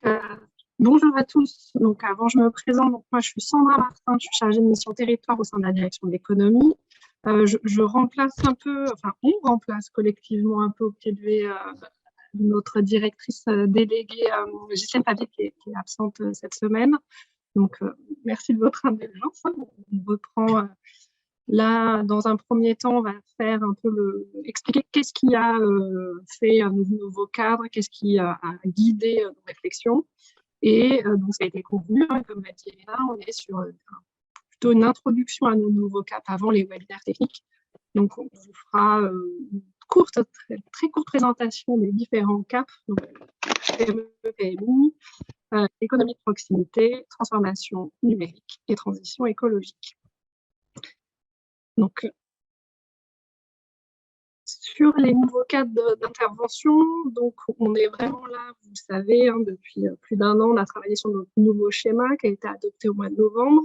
Euh, Bonjour à tous. Donc, avant, je me présente. Donc, moi, je suis Sandra Martin. Je suis chargée de mission territoire au sein de la direction de l'économie. Je remplace un peu, enfin, on remplace collectivement un peu au pied levé notre directrice déléguée, Ghislaine Pavier, qui est absente cette semaine. Donc, merci de votre indulgence. On reprend là, dans un premier temps, on va faire un peu expliquer qu'est-ce qui a fait un nouveau cadre, qu'est-ce qui a guidé nos réflexions. Et donc, ça a été convenu, hein, comme l'a dit Elena, on est sur plutôt une introduction à nos nouveaux caps avant les webinaires techniques. Donc, on vous fera une courte, très courte présentation des différents caps, donc PME, PMI, économie de proximité, transformation numérique et transition écologique. Donc, sur les nouveaux cadres d'intervention, donc on est vraiment là, vous le savez, hein, depuis plus d'1 an, on a travaillé sur notre nouveau schéma qui a été adopté au mois de novembre.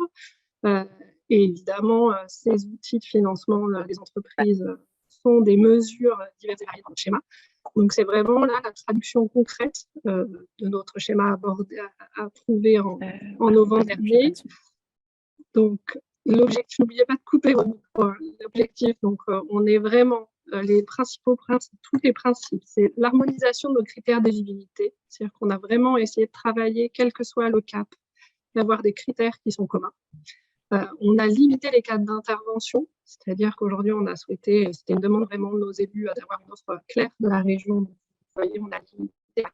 Et évidemment, ces outils de financement des entreprises sont des mesures diverses et variées dans le schéma. Donc, c'est vraiment là la traduction concrète de notre schéma approuvé en novembre dernier. Donc, l'objectif, n'oubliez pas de couper l'objectif. Donc, on est vraiment les principaux principes, tous les principes, c'est l'harmonisation de nos critères d'éligibilité. C'est-à-dire qu'on a vraiment essayé de travailler, quel que soit le cap, d'avoir des critères qui sont communs. On a limité les cadres d'intervention, c'est-à-dire qu'aujourd'hui, on a souhaité, c'était une demande vraiment de nos élus, d'avoir une offre claire de la région. Vous voyez, on a limité à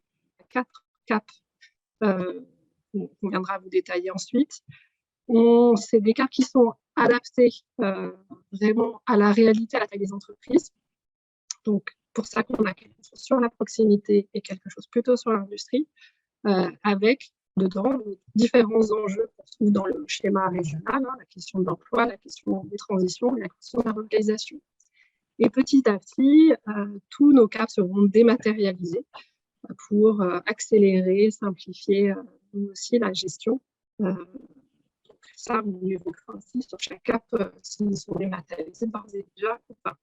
4 caps qu'on viendra vous détailler ensuite. C'est des caps qui sont adaptés vraiment à la réalité, à la taille des entreprises. Donc, pour ça qu'on a quelque chose sur la proximité et quelque chose plutôt sur l'industrie, avec dedans différents enjeux qu'on trouve dans le schéma régional, hein, la question de l'emploi, la question des transitions et la question de la relocalisation. Et petit à petit, tous nos caps seront dématérialisés pour accélérer, simplifier nous aussi la gestion. Donc ça, vous le ainsi sur chaque cap, s'ils sont dématérialisés d'ores et déjà ou pas.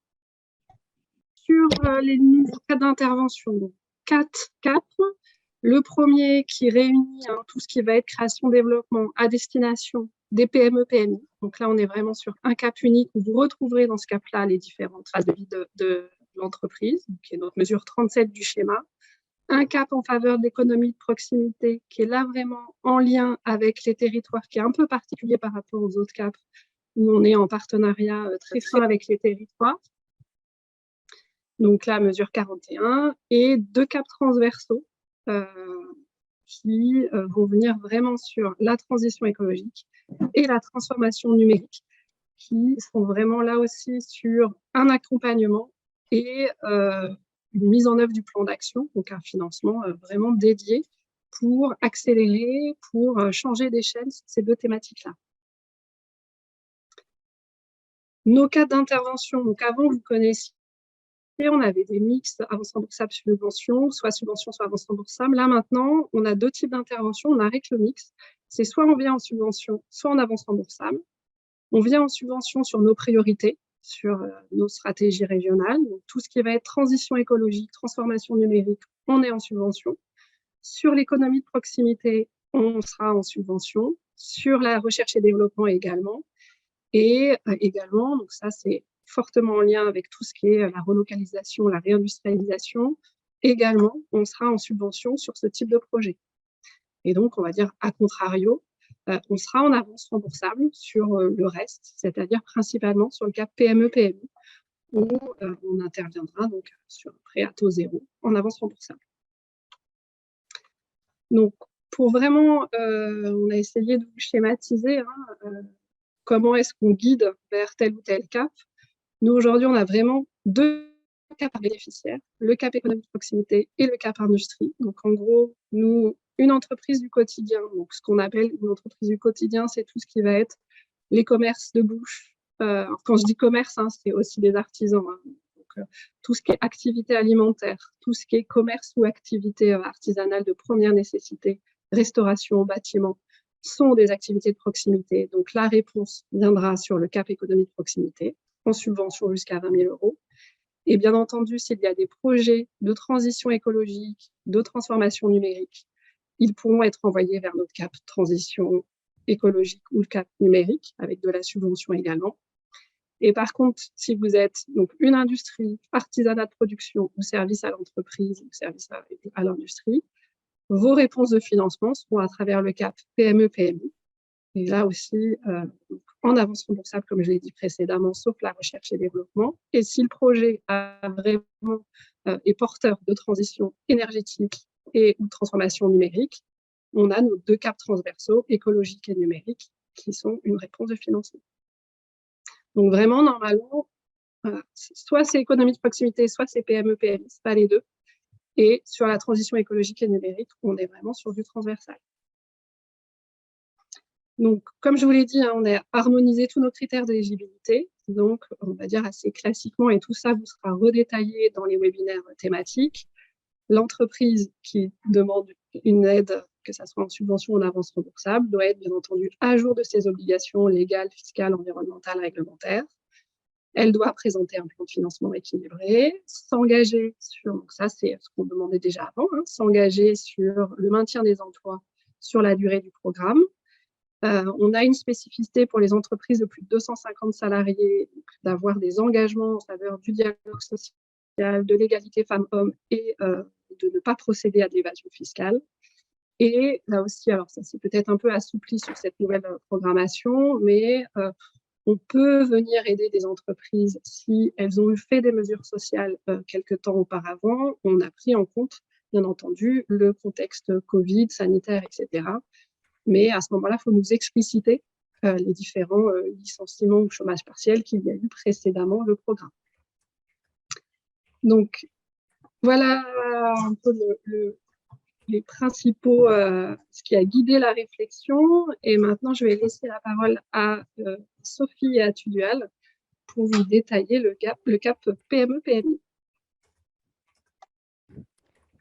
Sur les nouveaux cas d'intervention, donc 4 caps. Le premier qui réunit tout ce qui va être création-développement à destination des PME-PMI. Donc là, on est vraiment sur un cap unique où vous retrouverez dans ce cap-là les différentes phases de vie de l'entreprise, qui est notre mesure 37 du schéma. Un cap en faveur de l'économie de proximité, qui est là vraiment en lien avec les territoires, qui est un peu particulier par rapport aux autres caps, où on est en partenariat très fin avec les territoires. Donc là, mesure 41, et 2 caps transversaux, qui vont venir vraiment sur la transition écologique et la transformation numérique, qui sont vraiment là aussi sur un accompagnement et une mise en œuvre du plan d'action, donc un financement vraiment dédié pour accélérer, pour changer d'échelle sur ces 2 thématiques-là. Nos cas d'intervention, donc avant, vous connaissiez, on avait des mix avance remboursable subvention, soit avance remboursable. Là, maintenant, on a 2 types d'interventions. On arrête le mix. C'est soit on vient en subvention, soit en avance remboursable. On vient en subvention sur nos priorités, sur nos stratégies régionales. Donc, tout ce qui va être transition écologique, transformation numérique, on est en subvention. Sur l'économie de proximité, on sera en subvention. Sur la recherche et développement également. Et également, donc ça, c'est fortement en lien avec tout ce qui est la relocalisation, la réindustrialisation. Également, on sera en subvention sur ce type de projet. Et donc, on va dire, à contrario, on sera en avance remboursable sur le reste, c'est-à-dire principalement sur le cas PME-PMI, où on interviendra donc sur un prêt à taux zéro en avance remboursable. Donc, pour vraiment, on a essayé de vous schématiser comment est-ce qu'on guide vers tel ou tel cap. Nous, aujourd'hui, on a vraiment 2 caps bénéficiaires, le cap économie de proximité et le cap industrie. Donc, en gros, nous, une entreprise du quotidien, donc ce qu'on appelle une entreprise du quotidien, c'est tout ce qui va être les commerces de bouche. Quand je dis commerce, c'est aussi des artisans. Donc, tout ce qui est activité alimentaire, tout ce qui est commerce ou activité artisanale de première nécessité, restauration, bâtiment, sont des activités de proximité. Donc, la réponse viendra sur le cap économie de proximité, en subvention jusqu'à 20 000 €. Et bien entendu, s'il y a des projets de transition écologique, de transformation numérique, ils pourront être envoyés vers notre cap transition écologique ou le cap numérique, avec de la subvention également. Et par contre, si vous êtes donc une industrie, artisanat de production ou service à l'entreprise ou service à l'industrie, vos réponses de financement seront à travers le cap PME-PMI. Et là aussi, en avance remboursable, comme je l'ai dit précédemment, sauf la recherche et développement. Et si le projet est porteur de transition énergétique et ou de transformation numérique, on a nos 2 caps transversaux, écologique et numérique, qui sont une réponse de financement. Donc vraiment, normalement, soit c'est économie de proximité, soit c'est PME-PMI, c'est pas les deux. Et sur la transition écologique et numérique, on est vraiment sur du transversal. Donc, comme je vous l'ai dit, on a harmonisé tous nos critères d'éligibilité. Donc, on va dire assez classiquement, et tout ça vous sera redétaillé dans les webinaires thématiques. L'entreprise qui demande une aide, que ce soit en subvention ou en avance remboursable, doit être bien entendu à jour de ses obligations légales, fiscales, environnementales, réglementaires. Elle doit présenter un plan de financement équilibré, s'engager sur, donc ça c'est ce qu'on demandait déjà avant, s'engager sur le maintien des emplois sur la durée du programme. On a une spécificité pour les entreprises de plus de 250 salariés, d'avoir des engagements en faveur du dialogue social, de l'égalité femmes-hommes et de ne pas procéder à de l'évasion fiscale. Et là aussi, alors ça s'est peut-être un peu assoupli sur cette nouvelle programmation, mais on peut venir aider des entreprises si elles ont fait des mesures sociales quelque temps auparavant. On a pris en compte, bien entendu, le contexte Covid, sanitaire, etc. Mais à ce moment-là, il faut nous expliciter les différents licenciements ou chômage partiel qu'il y a eu précédemment le programme. Donc, voilà un peu les principaux, ce qui a guidé la réflexion. Et maintenant, je vais laisser la parole à Sophie et à Tudual pour vous détailler le cap PME-PMI.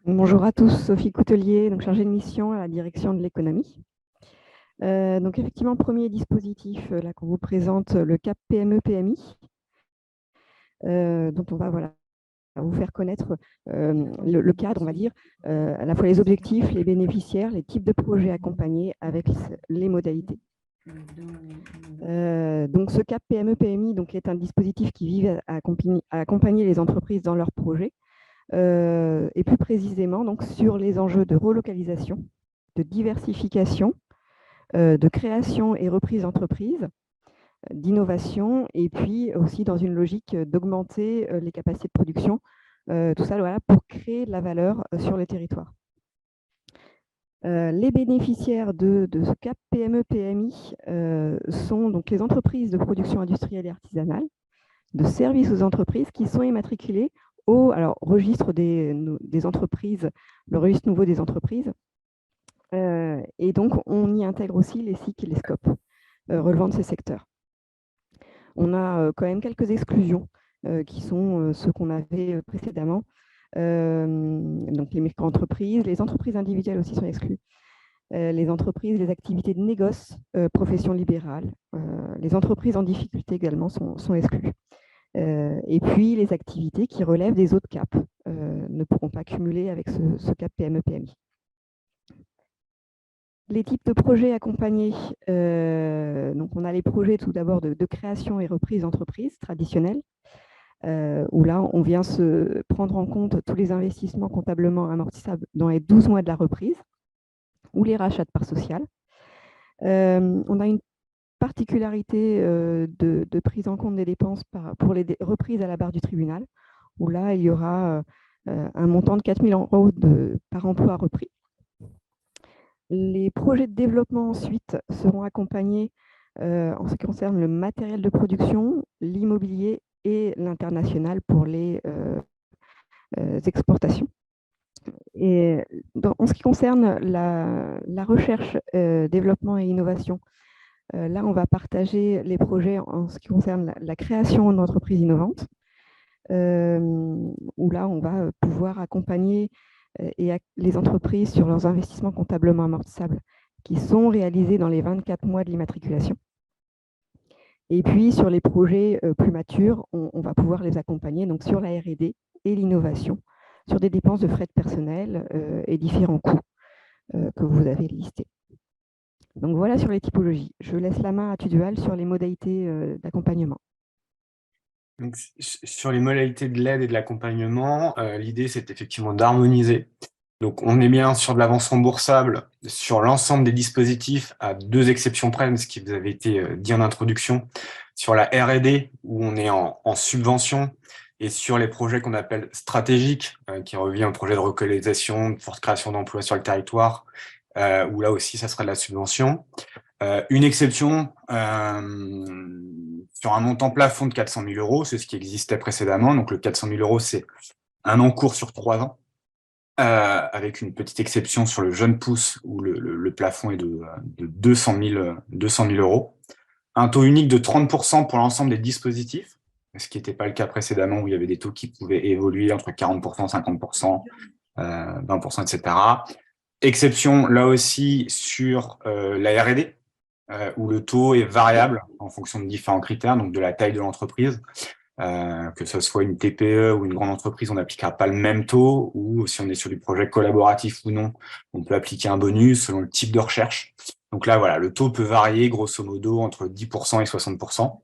Bonjour à tous, Sophie Coutelier, donc chargée de mission à la direction de l'économie. Donc effectivement, premier dispositif là qu'on vous présente, le cap PME-PMI, dont on va vous faire connaître le cadre, on va dire, à la fois les objectifs, les bénéficiaires, les types de projets accompagnés avec les modalités. Donc ce cap PME-PMI est un dispositif qui vise à accompagner les entreprises dans leurs projets, et plus précisément donc, sur les enjeux de relocalisation, de diversification, de création et reprise d'entreprise, d'innovation, et puis aussi dans une logique d'augmenter les capacités de production, tout ça voilà, pour créer de la valeur sur les territoires. Les bénéficiaires de ce cap PME-PMI sont donc les entreprises de production industrielle et artisanale, de services aux entreprises qui sont immatriculées au registre des entreprises, le registre nouveau des entreprises. Et donc, on y intègre aussi les SIC et les SCOP relevant de ces secteurs. On a quand même quelques exclusions qui sont ceux qu'on avait précédemment. Donc, les micro-entreprises, les entreprises individuelles aussi sont exclues. Les entreprises, les activités de négoce, professions libérales, les entreprises en difficulté également sont exclues. Et puis, les activités qui relèvent des autres caps ne pourront pas cumuler avec ce cap PME-PMI. Les types de projets accompagnés, donc on a les projets tout d'abord de création et reprise d'entreprise traditionnelle, où là, on vient se prendre en compte tous les investissements comptablement amortissables dans les 12 mois de la reprise, ou les rachats de parts sociales. On a une particularité de prise en compte des dépenses pour les reprises à la barre du tribunal, où là, il y aura un montant de 4 000 € par emploi repris. Les projets de développement ensuite seront accompagnés en ce qui concerne le matériel de production, l'immobilier et l'international pour les exportations. Et en ce qui concerne la recherche, développement et innovation, là, on va partager les projets en ce qui concerne la création d'entreprises innovantes, où là, on va pouvoir accompagner les entreprises sur leurs investissements comptablement amortissables qui sont réalisés dans les 24 mois de l'immatriculation. Et puis, sur les projets plus matures, on va pouvoir les accompagner donc, sur la R&D et l'innovation, sur des dépenses de frais de personnel et différents coûts. que vous avez listées. Donc voilà sur les typologies. Je laisse la main à Tugdual sur les modalités d'accompagnement. Donc, sur les modalités de l'aide et de l'accompagnement, l'idée, c'est effectivement d'harmoniser. Donc, on est bien sur de l'avance remboursable sur l'ensemble des dispositifs, à 2 exceptions près, ce qui vous avait été dit en introduction, sur la R&D, où on est en subvention, et sur les projets qu'on appelle stratégiques, qui revient au projet de relocalisation, de forte création d'emplois sur le territoire, où là aussi, ça sera de la subvention. Une exception sur un montant plafond de 400 000 euros, c'est ce qui existait précédemment. Donc, le 400 000 euros, c'est un encours sur 3 ans, avec une petite exception sur le jeune pousse où le plafond est de 200 000 euros. Un taux unique de 30% pour l'ensemble des dispositifs, ce qui n'était pas le cas précédemment où il y avait des taux qui pouvaient évoluer entre 40%, 50%, 20%, etc. Exception là aussi sur la R&D, où le taux est variable en fonction de différents critères, donc de la taille de l'entreprise. Que ce soit une TPE ou une grande entreprise, on n'appliquera pas le même taux, ou si on est sur du projet collaboratif ou non, on peut appliquer un bonus selon le type de recherche. Donc là, voilà, le taux peut varier grosso modo entre 10% et 60%.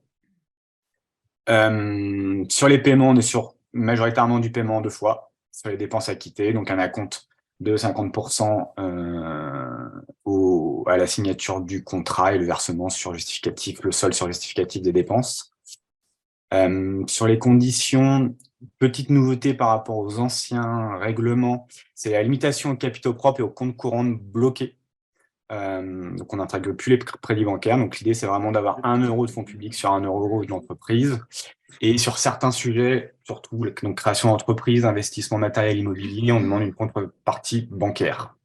Sur les paiements, on est sur majoritairement du paiement en 2 fois, sur les dépenses acquittées, donc un acompte de 50% à la signature du contrat et le versement sur justificatif, le solde sur justificatif des dépenses. Sur les conditions, petite nouveauté par rapport aux anciens règlements, c'est la limitation aux capitaux propres et aux comptes courants bloqués. Donc on n'intègre plus les crédits bancaires. Donc l'idée, c'est vraiment d'avoir 1 euro de fonds publics sur 1 euro de l'entreprise. Et sur certains sujets, surtout donc création d'entreprise, investissement matériel immobilier, on demande une contrepartie bancaire.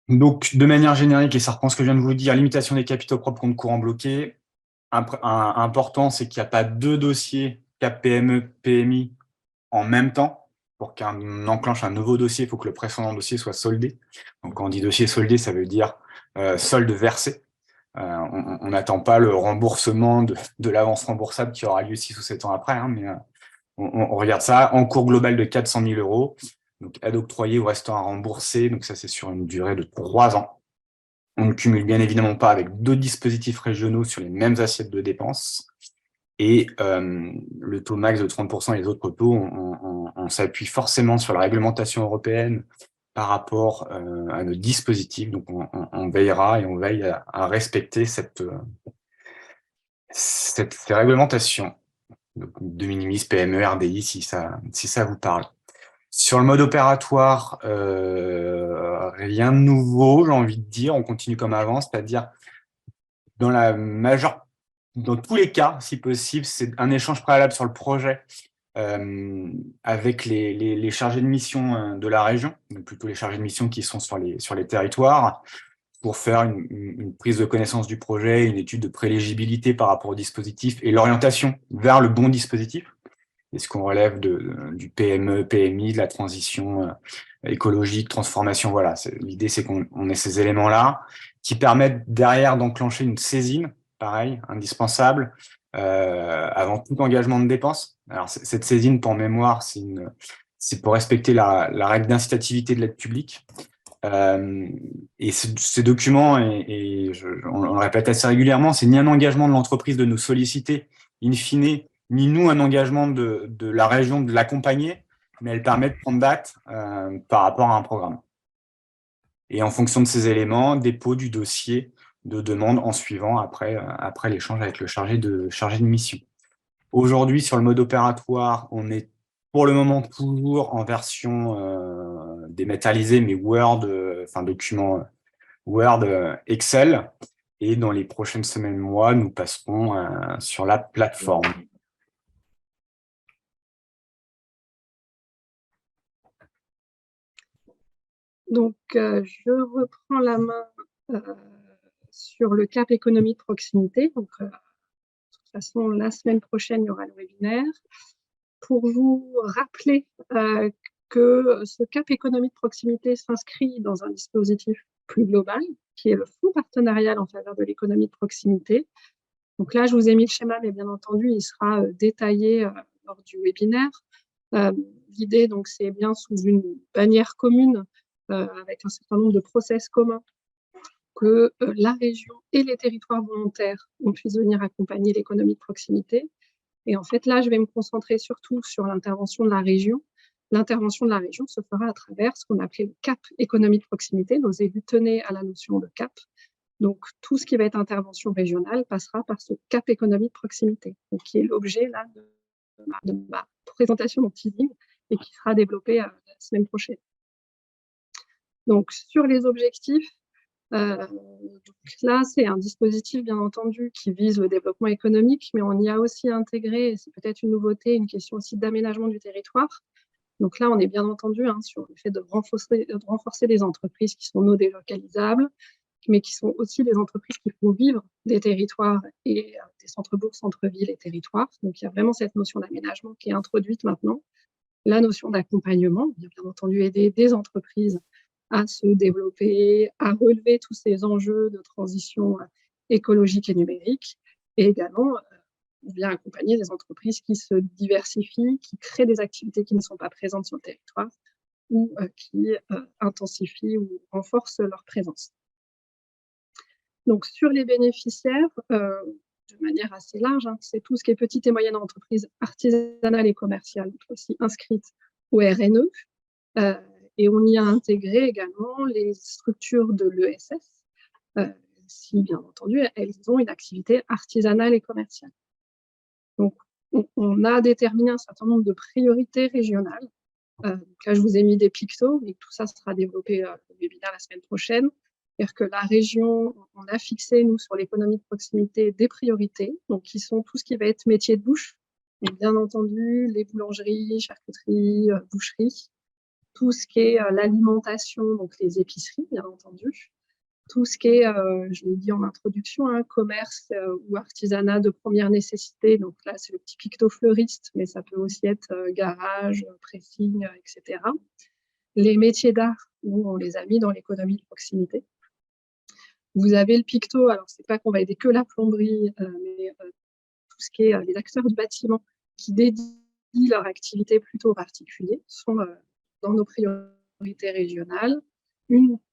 Donc, de manière générique, et ça reprend ce que je viens de vous dire, limitation des capitaux propres, compte courant bloqué. Important, c'est qu'il n'y a pas 2 dossiers CAP PME, PMI en même temps. Pour qu'on enclenche un nouveau dossier, il faut que le précédent dossier soit soldé. Donc, quand on dit dossier soldé, ça veut dire solde versé. On n'attend pas le remboursement de l'avance remboursable qui aura lieu 6 ou 7 ans après, hein, mais on regarde ça. En cours global de 400 000 euros, donc aide octroyée ou restant à rembourser. Donc ça, c'est sur une durée de 3 ans. On ne cumule bien évidemment pas avec 2 dispositifs régionaux sur les mêmes assiettes de dépenses. Et le taux max de 30% et les autres taux, on s'appuie forcément sur la réglementation européenne par rapport à nos dispositifs. Donc, on veillera et on veille à respecter ces réglementations. Donc, de minimis, PME, RDI, si ça vous parle. Sur le mode opératoire, rien de nouveau, j'ai envie de dire. On continue comme avant, c'est-à-dire dans tous les cas, si possible, c'est un échange préalable sur le projet avec les chargés de mission de la région, donc plutôt les chargés de mission qui sont sur les territoires, pour faire une prise de connaissance du projet, une étude de prééligibilité par rapport au dispositif et l'orientation vers le bon dispositif. Est-ce qu'on relève du PME, PMI, de la transition écologique, transformation, voilà. L'idée, c'est qu'on ait ces éléments-là qui permettent derrière d'enclencher une saisine, pareil, indispensable, avant tout engagement de dépenses. Alors, cette saisine, pour mémoire, c'est pour respecter la règle d'incitativité de l'aide publique. Et ces documents, on le répète assez régulièrement, c'est ni un engagement de l'entreprise de nous solliciter, in fine, ni nous un engagement de la région de l'accompagner, mais elle permet de prendre date par rapport à un programme. Et en fonction de ces éléments, dépôt du dossier de demande en suivant après l'échange avec le chargé de mission. Aujourd'hui, sur le mode opératoire, on est pour le moment toujours en version dématérialisée, mais Word, document Word, Excel. Et dans les prochaines semaines, mois, nous passerons sur la plateforme. Donc, je reprends la main sur le CAP économie de proximité. Donc, de toute façon, la semaine prochaine, il y aura le webinaire. Pour vous rappeler que ce CAP économie de proximité s'inscrit dans un dispositif plus global, qui est le fonds partenarial en faveur de l'économie de proximité. Donc là, je vous ai mis le schéma, mais bien entendu, il sera détaillé lors du webinaire. l'idée, donc, c'est bien sous une bannière commune, avec un certain nombre de process communs, que la région et les territoires volontaires, on puisse venir accompagner l'économie de proximité. Et en fait, là, je vais me concentrer surtout sur l'intervention de la région. L'intervention de la région se fera à travers ce qu'on appelait le CAP économie de proximité. Nos élus tenaient à la notion de CAP. Donc, tout ce qui va être intervention régionale passera par ce CAP économie de proximité, donc, qui est l'objet là de ma présentation dans Teasing et qui sera développée la semaine prochaine. Donc, sur les objectifs, donc là, c'est un dispositif, bien entendu, qui vise le développement économique, mais on y a aussi intégré, et c'est peut-être une nouveauté, une question aussi d'aménagement du territoire. Donc là, on est bien entendu sur le fait de renforcer les entreprises qui sont non délocalisables, mais qui sont aussi des entreprises qui font vivre des territoires et des centres-bourgs, centres-villes et territoires. Donc il y a vraiment cette notion d'aménagement qui est introduite maintenant. La notion d'accompagnement, bien entendu aider des entreprises à se développer, à relever tous ces enjeux de transition écologique et numérique, et également bien accompagner des entreprises qui se diversifient, qui créent des activités qui ne sont pas présentes sur le territoire ou qui intensifient ou renforcent leur présence. Donc, sur les bénéficiaires, de manière assez large, c'est tout ce qui est petites et moyennes entreprises artisanales et commerciales, aussi inscrites au RNE. Et on y a intégré également les structures de l'ESS, si bien entendu, elles ont une activité artisanale et commerciale. Donc, on a déterminé un certain nombre de priorités régionales. Donc là, je vous ai mis des pictos, mais tout ça sera développé au webinaire la semaine prochaine. C'est-à-dire que la région, on a fixé, nous, sur l'économie de proximité, des priorités, donc qui sont tout ce qui va être métier de bouche, et bien entendu, les boulangeries, charcuteries, boucheries, tout ce qui est l'alimentation, donc les épiceries, bien entendu, tout ce qui est, je l'ai dit en introduction, commerce ou artisanat de première nécessité. Donc là, c'est le petit picto fleuriste, mais ça peut aussi être garage, pressing, etc. Les métiers d'art, nous, on les a mis dans l'économie de proximité. Vous avez le picto, alors c'est pas qu'on va aider que la plomberie, mais tout ce qui est les acteurs du bâtiment qui dédient leur activité plutôt aux particuliers sont dans nos priorités régionales.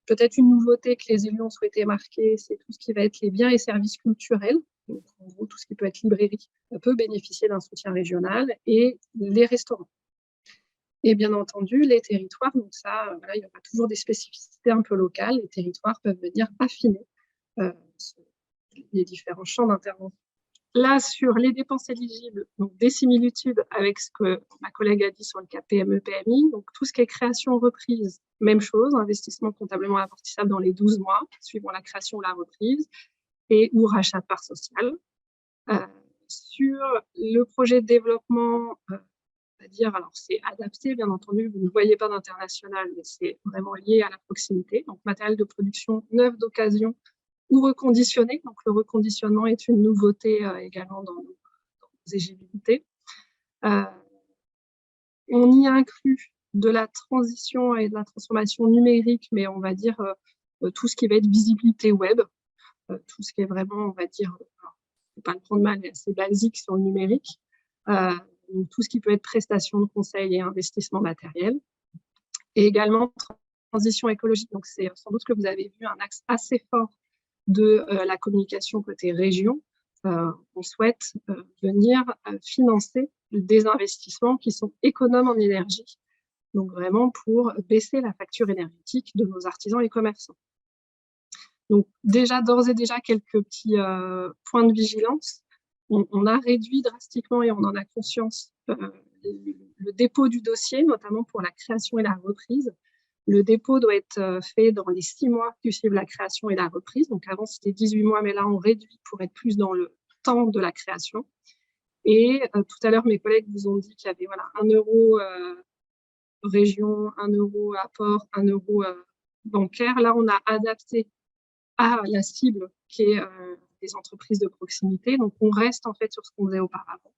Peut-être une nouveauté que les élus ont souhaité marquer, c'est tout ce qui va être les biens et services culturels. Donc, en gros, tout ce qui peut être librairie peut bénéficier d'un soutien régional, et les restaurants. Et bien entendu, les territoires, donc ça, voilà, il y aura toujours des spécificités un peu locales. Les territoires peuvent venir affiner les différents champs d'intervention. Là, sur les dépenses éligibles, donc des similitudes avec ce que ma collègue a dit sur le cas PME-PMI. Donc, tout ce qui est création-reprise, même chose, investissement comptablement amortissable dans les 12 mois, suivant la création ou la reprise, et ou rachat de parts sociales. Sur le projet de développement, c'est-à-dire, alors c'est adapté, bien entendu, vous ne voyez pas d'international, mais c'est vraiment lié à la proximité. Donc, matériel de production neuf d'occasion ou reconditionné. Donc, le reconditionnement est une nouveauté également dans nos éligibilités. On y inclut de la transition et de la transformation numérique, mais on va dire tout ce qui va être visibilité web, tout ce qui est vraiment, on va dire, il ne faut pas le prendre mal, mais assez basique sur le numérique. Donc, tout ce qui peut être prestation de conseil et investissement matériel. Et également transition écologique. Donc, c'est sans doute que vous avez vu un axe assez fort de la communication côté région. On souhaite venir financer des investissements qui sont économes en énergie, donc vraiment pour baisser la facture énergétique de nos artisans et commerçants. Donc déjà, d'ores et déjà, quelques petits points de vigilance. On a réduit drastiquement, et on en a conscience, le dépôt du dossier, notamment pour la création et la reprise. Le dépôt doit être fait dans les 6 mois qui suivent la création et la reprise. Donc avant, c'était 18 mois, mais là, on réduit pour être plus dans le temps de la création. Et tout à l'heure, mes collègues vous ont dit qu'il y avait 1 euro région, 1 euro apport, 1 euro bancaire. Là, on a adapté à la cible qui est des entreprises de proximité. Donc, on reste en fait sur ce qu'on faisait auparavant.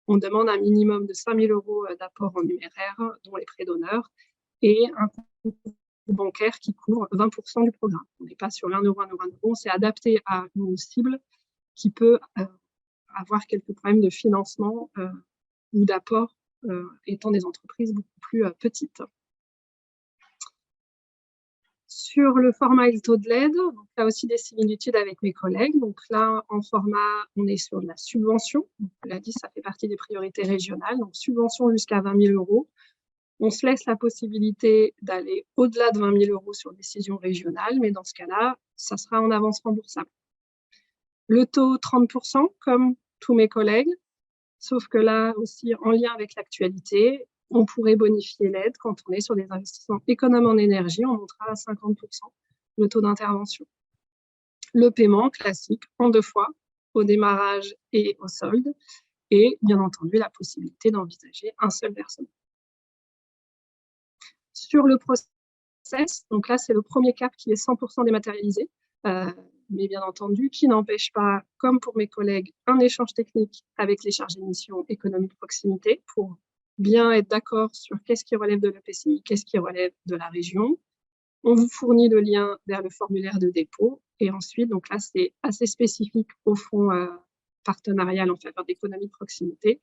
On demande un minimum de 5 000 euros d'apport en numéraire, dont les frais d'honneur, et un compte bancaire qui couvre 20% du programme. On n'est pas sur 1 euro, 1 euro, 1 euro. On s'est adapté à une cible qui peut avoir quelques problèmes de financement ou d'apport étant des entreprises beaucoup plus petites. Sur le format et le taux de l'aide, donc là aussi des similitudes avec mes collègues. Donc là, en format, on est sur de la subvention. Donc, on l'a dit, ça fait partie des priorités régionales. Donc subvention jusqu'à 20 000 euros. On se laisse la possibilité d'aller au-delà de 20 000 euros sur décision régionale, mais dans ce cas-là, ça sera en avance remboursable. Le taux 30%, comme tous mes collègues, sauf que là aussi, en lien avec l'actualité, on pourrait bonifier l'aide quand on est sur des investissements économes en énergie, on montera à 50% le taux d'intervention. Le paiement classique en 2 fois, au démarrage et au solde, et bien entendu la possibilité d'envisager un seul versement. Sur le process, donc là c'est le premier cap qui est 100% dématérialisé, mais bien entendu qui n'empêche pas, comme pour mes collègues, un échange technique avec les chargés de mission économie de proximité pour bien être d'accord sur qu'est-ce qui relève de l'EPCI, qu'est-ce qui relève de la région. On vous fournit le lien vers le formulaire de dépôt et ensuite, donc là c'est assez spécifique au fonds partenarial en faveur d'économie de proximité,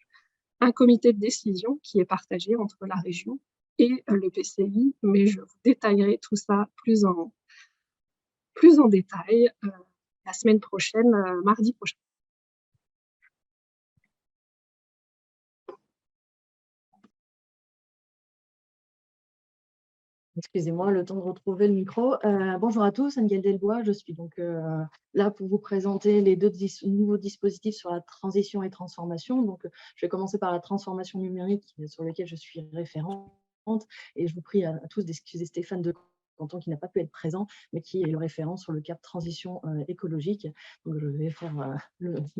un comité de décision qui est partagé entre la région et l'EPCI, mais je vous détaillerai tout ça plus en détail la semaine prochaine, mardi prochain. Excusez-moi, le temps de retrouver le micro. Bonjour à tous, Anne-Gaëlle Delbois. Je suis donc là pour vous présenter les deux nouveaux dispositifs sur la transition et transformation. Donc, je vais commencer par la transformation numérique sur laquelle je suis référente. Et je vous prie à tous d'excuser Stéphane de Canton qui n'a pas pu être présent, mais qui est le référent sur le cap transition écologique. Donc, je vais faire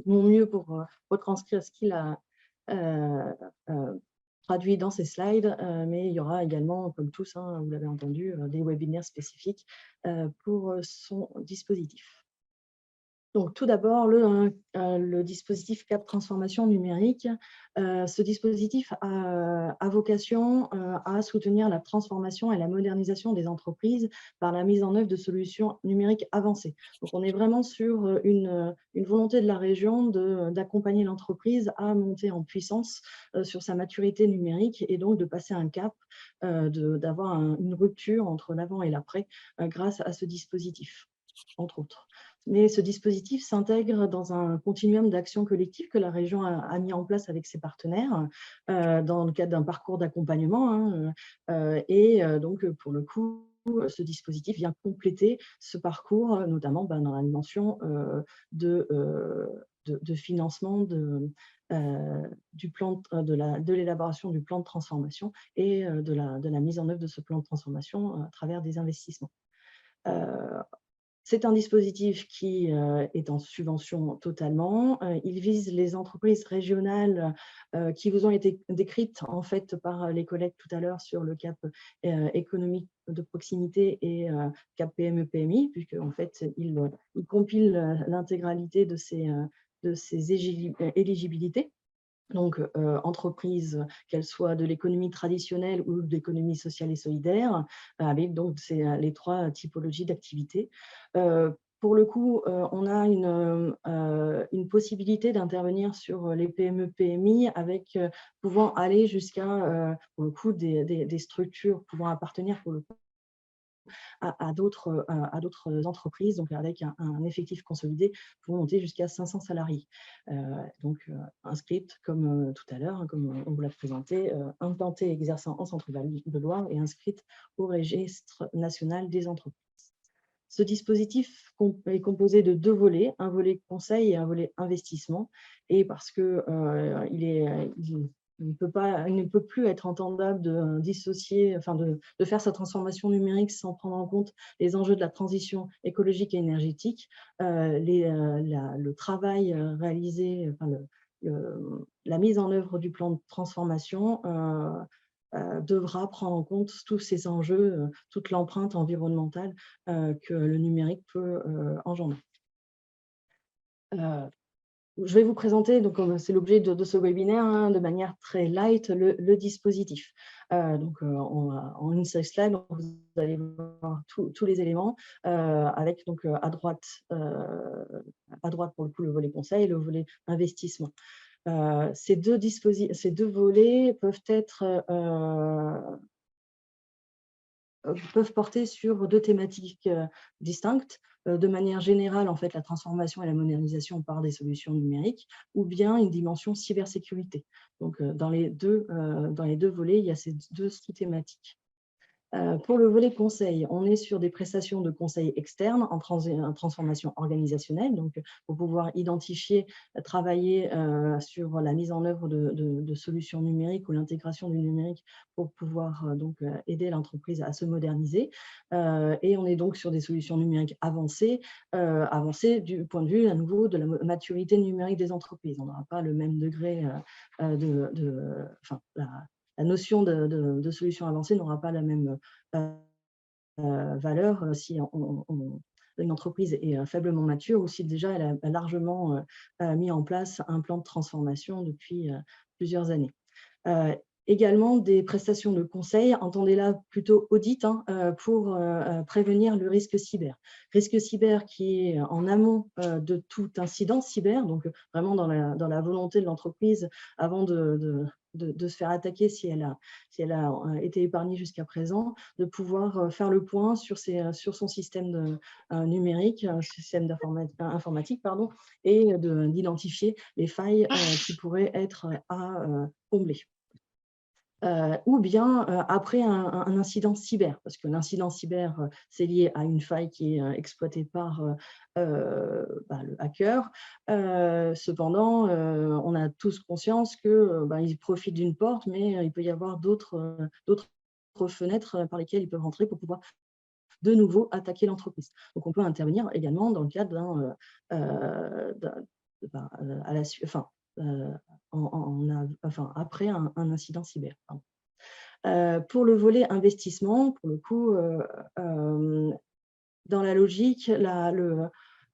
mon mieux pour retranscrire ce qu'il a traduit dans ces slides, mais il y aura également, comme tous, vous l'avez entendu, des webinaires spécifiques pour son dispositif. Donc, tout d'abord, le dispositif Cap Transformation numérique. Ce dispositif a vocation à soutenir la transformation et la modernisation des entreprises par la mise en œuvre de solutions numériques avancées. Donc, on est vraiment sur une volonté de la région d'accompagner l'entreprise à monter en puissance sur sa maturité numérique et donc de passer un cap, d'avoir une rupture entre l'avant et l'après grâce à ce dispositif, entre autres. Mais ce dispositif s'intègre dans un continuum d'action collective que la région a mis en place avec ses partenaires dans le cadre d'un parcours d'accompagnement. Donc, pour le coup, ce dispositif vient compléter ce parcours, notamment dans la dimension de financement de l'élaboration du plan de transformation et de la mise en œuvre de ce plan de transformation à travers des investissements. C'est un dispositif qui est en subvention totalement. Il vise les entreprises régionales qui vous ont été décrites en fait par les collègues tout à l'heure sur le cap économique de proximité et cap PME-PMI, puisque en fait il compile l'intégralité de ces éligibilités. Donc, entreprises, qu'elles soient de l'économie traditionnelle ou de l'économie sociale et solidaire, avec donc les 3 typologies d'activités. Pour le coup, on a une possibilité d'intervenir sur les PME-PMI avec pouvant aller jusqu'à, pour le coup, des structures pouvant appartenir pour le coup à d'autres entreprises, donc avec un effectif consolidé pour monter jusqu'à 500 salariés. Inscrites, comme tout à l'heure, comme on vous l'a présenté, implantées et exerçant en Centre-Val de Loire et inscrites au registre national des entreprises. Ce dispositif est composé de 2 volets, un volet conseil et un volet investissement, et parce que il ne peut plus être entendable de dissocier, de faire sa transformation numérique sans prendre en compte les enjeux de la transition écologique et énergétique. Le travail réalisé, la mise en œuvre du plan de transformation devra prendre en compte tous ces enjeux, toute l'empreinte environnementale que le numérique peut engendrer. Je vais vous présenter, donc c'est l'objet de ce webinaire, de manière très light, le dispositif. En une seule slide, vous allez voir tous les éléments, avec donc à droite pour le coup le volet conseil et le volet investissement. Ces deux volets peuvent porter sur deux thématiques distinctes. De manière générale, en fait, la transformation et la modernisation par des solutions numériques, ou bien une dimension cybersécurité. Donc, dans les deux volets, il y a ces deux sous-thématiques. Pour le volet conseil, on est sur des prestations de conseil externes en transformation organisationnelle, donc pour pouvoir identifier, travailler sur la mise en œuvre de solutions numériques ou l'intégration du numérique pour pouvoir aider l'entreprise à se moderniser. Et on est donc sur des solutions numériques avancées du point de vue à nouveau de la maturité numérique des entreprises. On n'aura pas le même degré la notion de solution avancée n'aura pas la même valeur si une entreprise est faiblement mature ou si déjà elle a largement mis en place un plan de transformation depuis plusieurs années. Également des prestations de conseil, entendez-là plutôt audit, pour prévenir le risque cyber. Risque cyber qui est en amont de tout incident cyber, donc vraiment dans la volonté de l'entreprise avant de se faire attaquer si elle a été épargnée jusqu'à présent, de pouvoir faire le point sur son système numérique, système informatique, et d'identifier les failles qui pourraient être à combler. Ou bien après un incident cyber, parce que l'incident cyber, c'est lié à une faille qui est exploitée par le hacker. Cependant, on a tous conscience qu'il profite d'une porte, mais il peut y avoir d'autres fenêtres par lesquelles ils peuvent rentrer pour pouvoir de nouveau attaquer l'entreprise. Donc, on peut intervenir également dans le cadre après un incident cyber. Pour le volet investissement, pour le coup, dans la logique,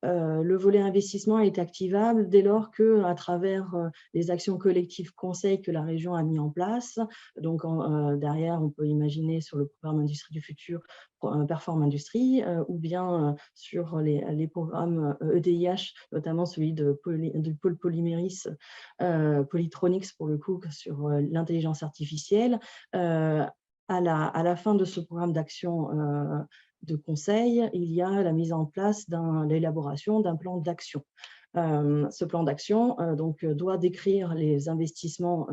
le volet investissement est activable dès lors qu'à travers les actions collectives conseils que la région a mis en place, donc derrière, on peut imaginer sur le programme Industrie du futur, Perform Industrie, ou bien sur les programmes EDIH, notamment celui du pôle Polyméris, Polytronics pour le coup, sur l'intelligence artificielle. À la fin de ce programme d'action de conseil, il y a la mise en place l'élaboration d'un plan d'action. Ce plan d'action doit décrire les investissements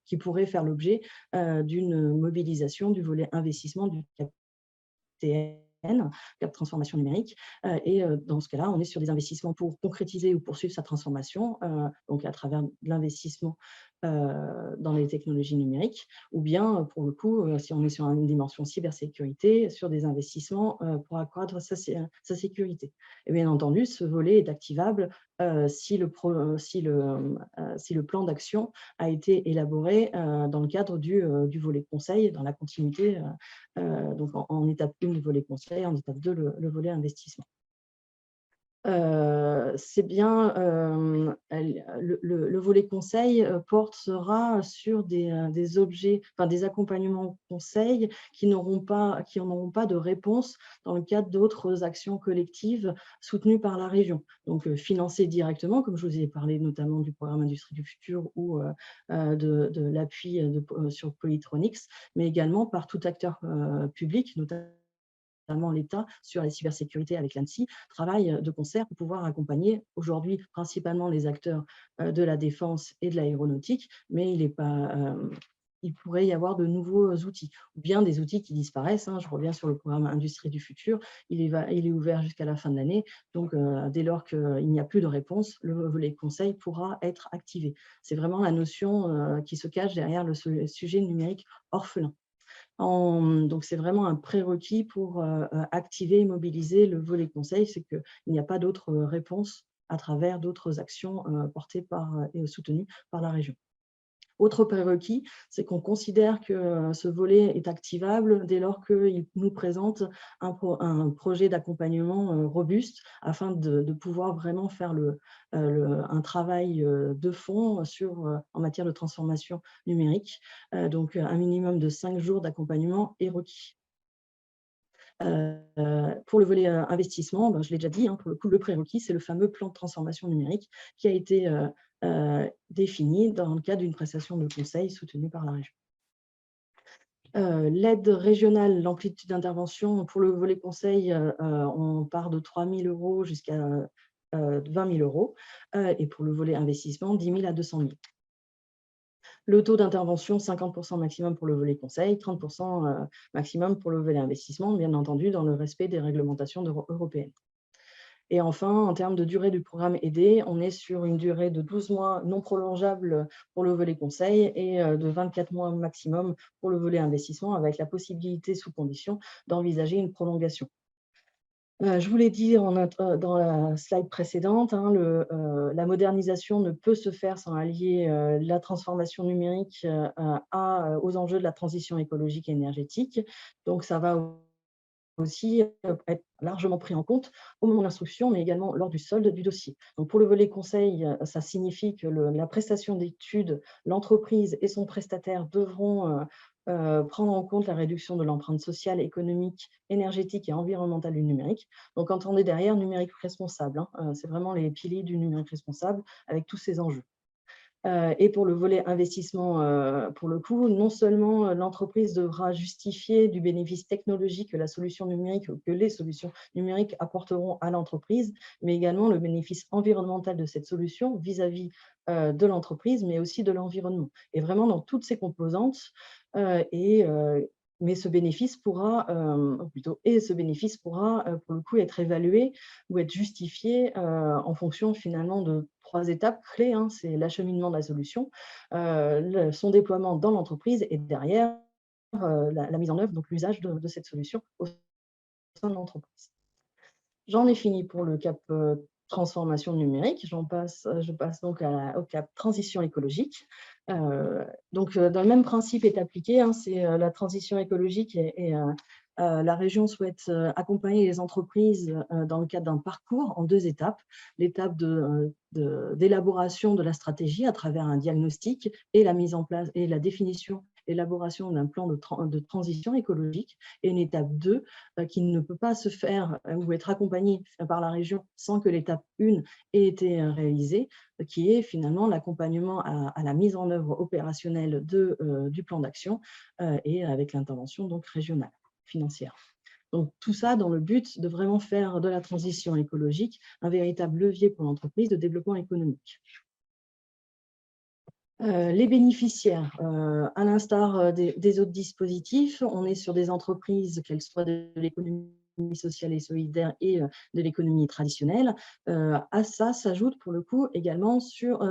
qui pourraient faire l'objet d'une mobilisation du volet investissement du CAP transformation numérique. Et dans ce cas-là, on est sur des investissements pour concrétiser ou poursuivre sa transformation, donc à travers l'investissement dans les technologies numériques, ou bien, pour le coup, si on est sur une dimension cybersécurité, sur des investissements pour accroître sa sécurité. Et bien entendu, ce volet est activable si le plan d'action a été élaboré dans le cadre du volet conseil, dans la continuité, donc en étape 1, le volet conseil, en étape 2, le volet investissement. C'est bien le volet conseil portera sur des objets, des accompagnements conseils qui n'auront pas de réponse dans le cadre d'autres actions collectives soutenues par la région. Donc financées directement, comme je vous ai parlé notamment du programme Industrie du futur ou de l'appui sur Polytronics, mais également par tout acteur public, notamment l'État, sur la cybersécurité avec l'ANSSI, travaille de concert pour pouvoir accompagner aujourd'hui principalement les acteurs de la défense et de l'aéronautique, mais il pourrait y avoir de nouveaux outils, ou bien des outils qui disparaissent. Je reviens sur le programme Industrie du futur, il est ouvert jusqu'à la fin de l'année, donc dès lors qu'il n'y a plus de réponse, le volet conseil pourra être activé. C'est vraiment la notion qui se cache derrière le sujet numérique orphelin. Donc, c'est vraiment un prérequis pour activer et mobiliser le volet conseil, c'est qu'il n'y a pas d'autre réponse à travers d'autres actions portées et soutenues par la région. Autre prérequis, c'est qu'on considère que ce volet est activable dès lors qu'il nous présente un projet d'accompagnement robuste afin de pouvoir vraiment faire un travail de fond en matière de transformation numérique. Donc, un minimum de 5 jours d'accompagnement est requis. Pour le volet investissement, je l'ai déjà dit, pour le coup, le prérequis, c'est le fameux plan de transformation numérique qui a été défini dans le cadre d'une prestation de conseil soutenue par la région. L'aide régionale, l'amplitude d'intervention, pour le volet conseil, on part de 3 000 € jusqu'à 20 000 €, et pour le volet investissement, 10 000 à 200 000. Le taux d'intervention, 50% maximum pour le volet conseil, 30% maximum pour le volet investissement, bien entendu dans le respect des réglementations européennes. Et enfin, en termes de durée du programme aidé, on est sur une durée de 12 mois non prolongeable pour le volet conseil et de 24 mois maximum pour le volet investissement, avec la possibilité, sous condition, d'envisager une prolongation. Je vous l'ai dit dans la slide précédente, la modernisation ne peut se faire sans allier la transformation numérique aux enjeux de la transition écologique et énergétique. Donc, ça va aussi être largement pris en compte au moment de l'instruction, mais également lors du solde du dossier. Donc, pour le volet conseil, ça signifie que la prestation d'études, l'entreprise et son prestataire devront prendre en compte la réduction de l'empreinte sociale, économique, énergétique et environnementale du numérique. Donc, entendez derrière numérique responsable. C'est vraiment les piliers du numérique responsable avec tous ces enjeux. Et pour le volet investissement, pour le coup, non seulement l'entreprise devra justifier du bénéfice technologique que la solution numérique, que les solutions numériques apporteront à l'entreprise, mais également le bénéfice environnemental de cette solution vis-à-vis de l'entreprise, mais aussi de l'environnement. Et vraiment dans toutes ces composantes, mais ce bénéfice pourra, pour le coup être évalué ou être justifié en fonction finalement de 3 étapes clés. C'est l'acheminement de la solution, son déploiement dans l'entreprise et derrière la mise en œuvre, donc l'usage de cette solution au sein de l'entreprise. J'en ai fini pour le cap transformation numérique. Je passe donc au cap transition écologique. Donc, dans le même principe est appliqué, c'est la transition écologique et la région souhaite accompagner les entreprises dans le cadre d'un parcours en 2 étapes. L'étape d'élaboration de la stratégie à travers un diagnostic et la mise en place et la définition, élaboration d'un plan de transition écologique, et une étape 2 qui ne peut pas se faire ou être accompagnée par la région sans que l'étape 1 ait été réalisée, qui est finalement l'accompagnement à la mise en œuvre opérationnelle du plan d'action et avec l'intervention donc régionale, financière. Donc, tout ça dans le but de vraiment faire de la transition écologique un véritable levier pour l'entreprise de développement économique. Les bénéficiaires, à l'instar des autres dispositifs, on est sur des entreprises, qu'elles soient de l'économie sociale et solidaire et de l'économie traditionnelle. À ça s'ajoute pour le coup également sur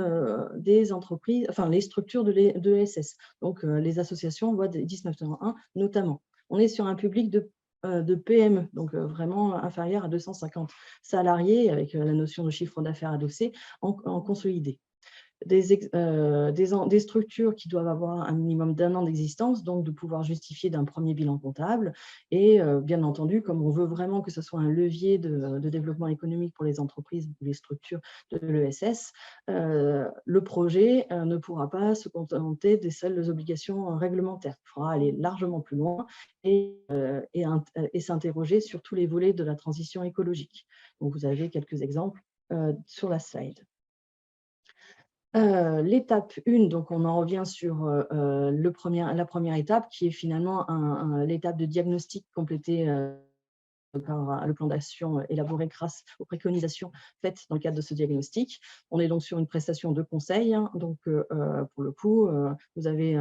des entreprises, enfin les structures de l'ESS, donc les associations loi 1901 notamment. On est sur un public de PME, donc vraiment inférieur à 250 salariés, avec la notion de chiffre d'affaires adossé en consolidé. Des structures qui doivent avoir un minimum d'1 an d'existence, donc de pouvoir justifier d'un premier bilan comptable. Et bien entendu, comme on veut vraiment que ce soit un levier de développement économique pour les entreprises ou les structures de l'ESS, le projet ne pourra pas se contenter des seules obligations réglementaires. Il faudra aller largement plus loin et s'interroger sur tous les volets de la transition écologique. Donc, vous avez quelques exemples sur la slide. L'étape 1, donc on en revient sur la première étape, qui est finalement l'étape de diagnostic complétée par le plan d'action élaboré grâce aux préconisations faites dans le cadre de ce diagnostic. On est donc sur une prestation de conseil. Donc, pour le coup, vous avez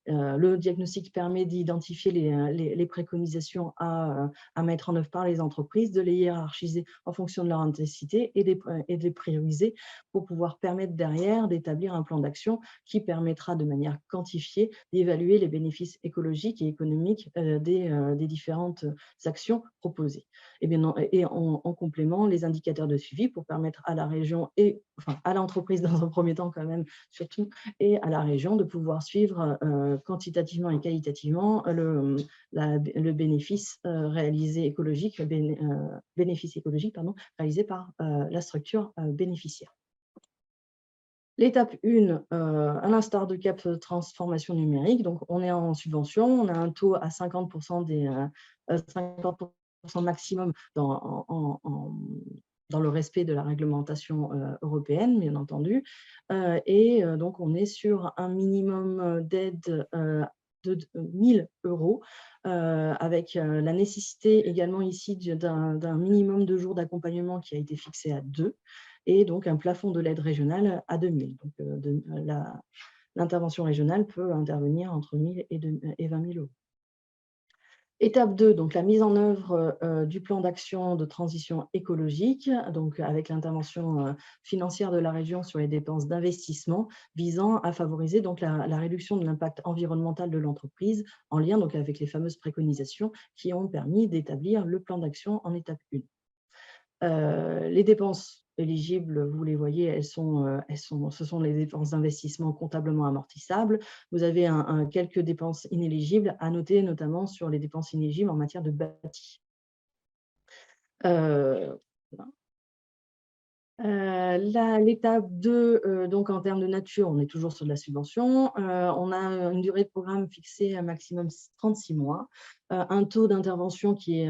le diagnostic permet d'identifier les préconisations à mettre en œuvre par les entreprises, de les hiérarchiser en fonction de leur intensité et de les prioriser pour pouvoir permettre derrière d'établir un plan d'action qui permettra de manière quantifiée d'évaluer les bénéfices écologiques et économiques des différentes actions proposées. Et en complément, les indicateurs de suivi pour permettre à la région à l'entreprise dans un premier temps quand même surtout, et à la région de pouvoir suivre quantitativement et qualitativement le bénéfice réalisé écologique, bénéfice écologique réalisé par la structure bénéficiaire. L'étape 1, à l'instar de cap transformation numérique, donc on est en subvention, on a un taux à 50% 50% maximum dans le respect de la réglementation européenne, bien entendu. Donc, on est sur un minimum d'aide de 1 000 €, avec la nécessité également ici d'un minimum de jours d'accompagnement qui a été fixé à 2, et donc un plafond de l'aide régionale à 2 000. Donc, l'intervention régionale peut intervenir entre 1 000 et 20 000 €. Étape 2, donc la mise en œuvre du plan d'action de transition écologique, donc avec l'intervention financière de la région sur les dépenses d'investissement visant à favoriser donc la réduction de l'impact environnemental de l'entreprise en lien donc avec les fameuses préconisations qui ont permis d'établir le plan d'action en étape 1. Les dépenses éligibles, vous les voyez, ce sont les dépenses d'investissement comptablement amortissables. Vous avez quelques dépenses inéligibles à noter, notamment sur les dépenses inéligibles en matière de bâti. L'étape 2, donc en termes de nature, on est toujours sur de la subvention. On a une durée de programme fixée à maximum 36 mois. Un taux d'intervention qui est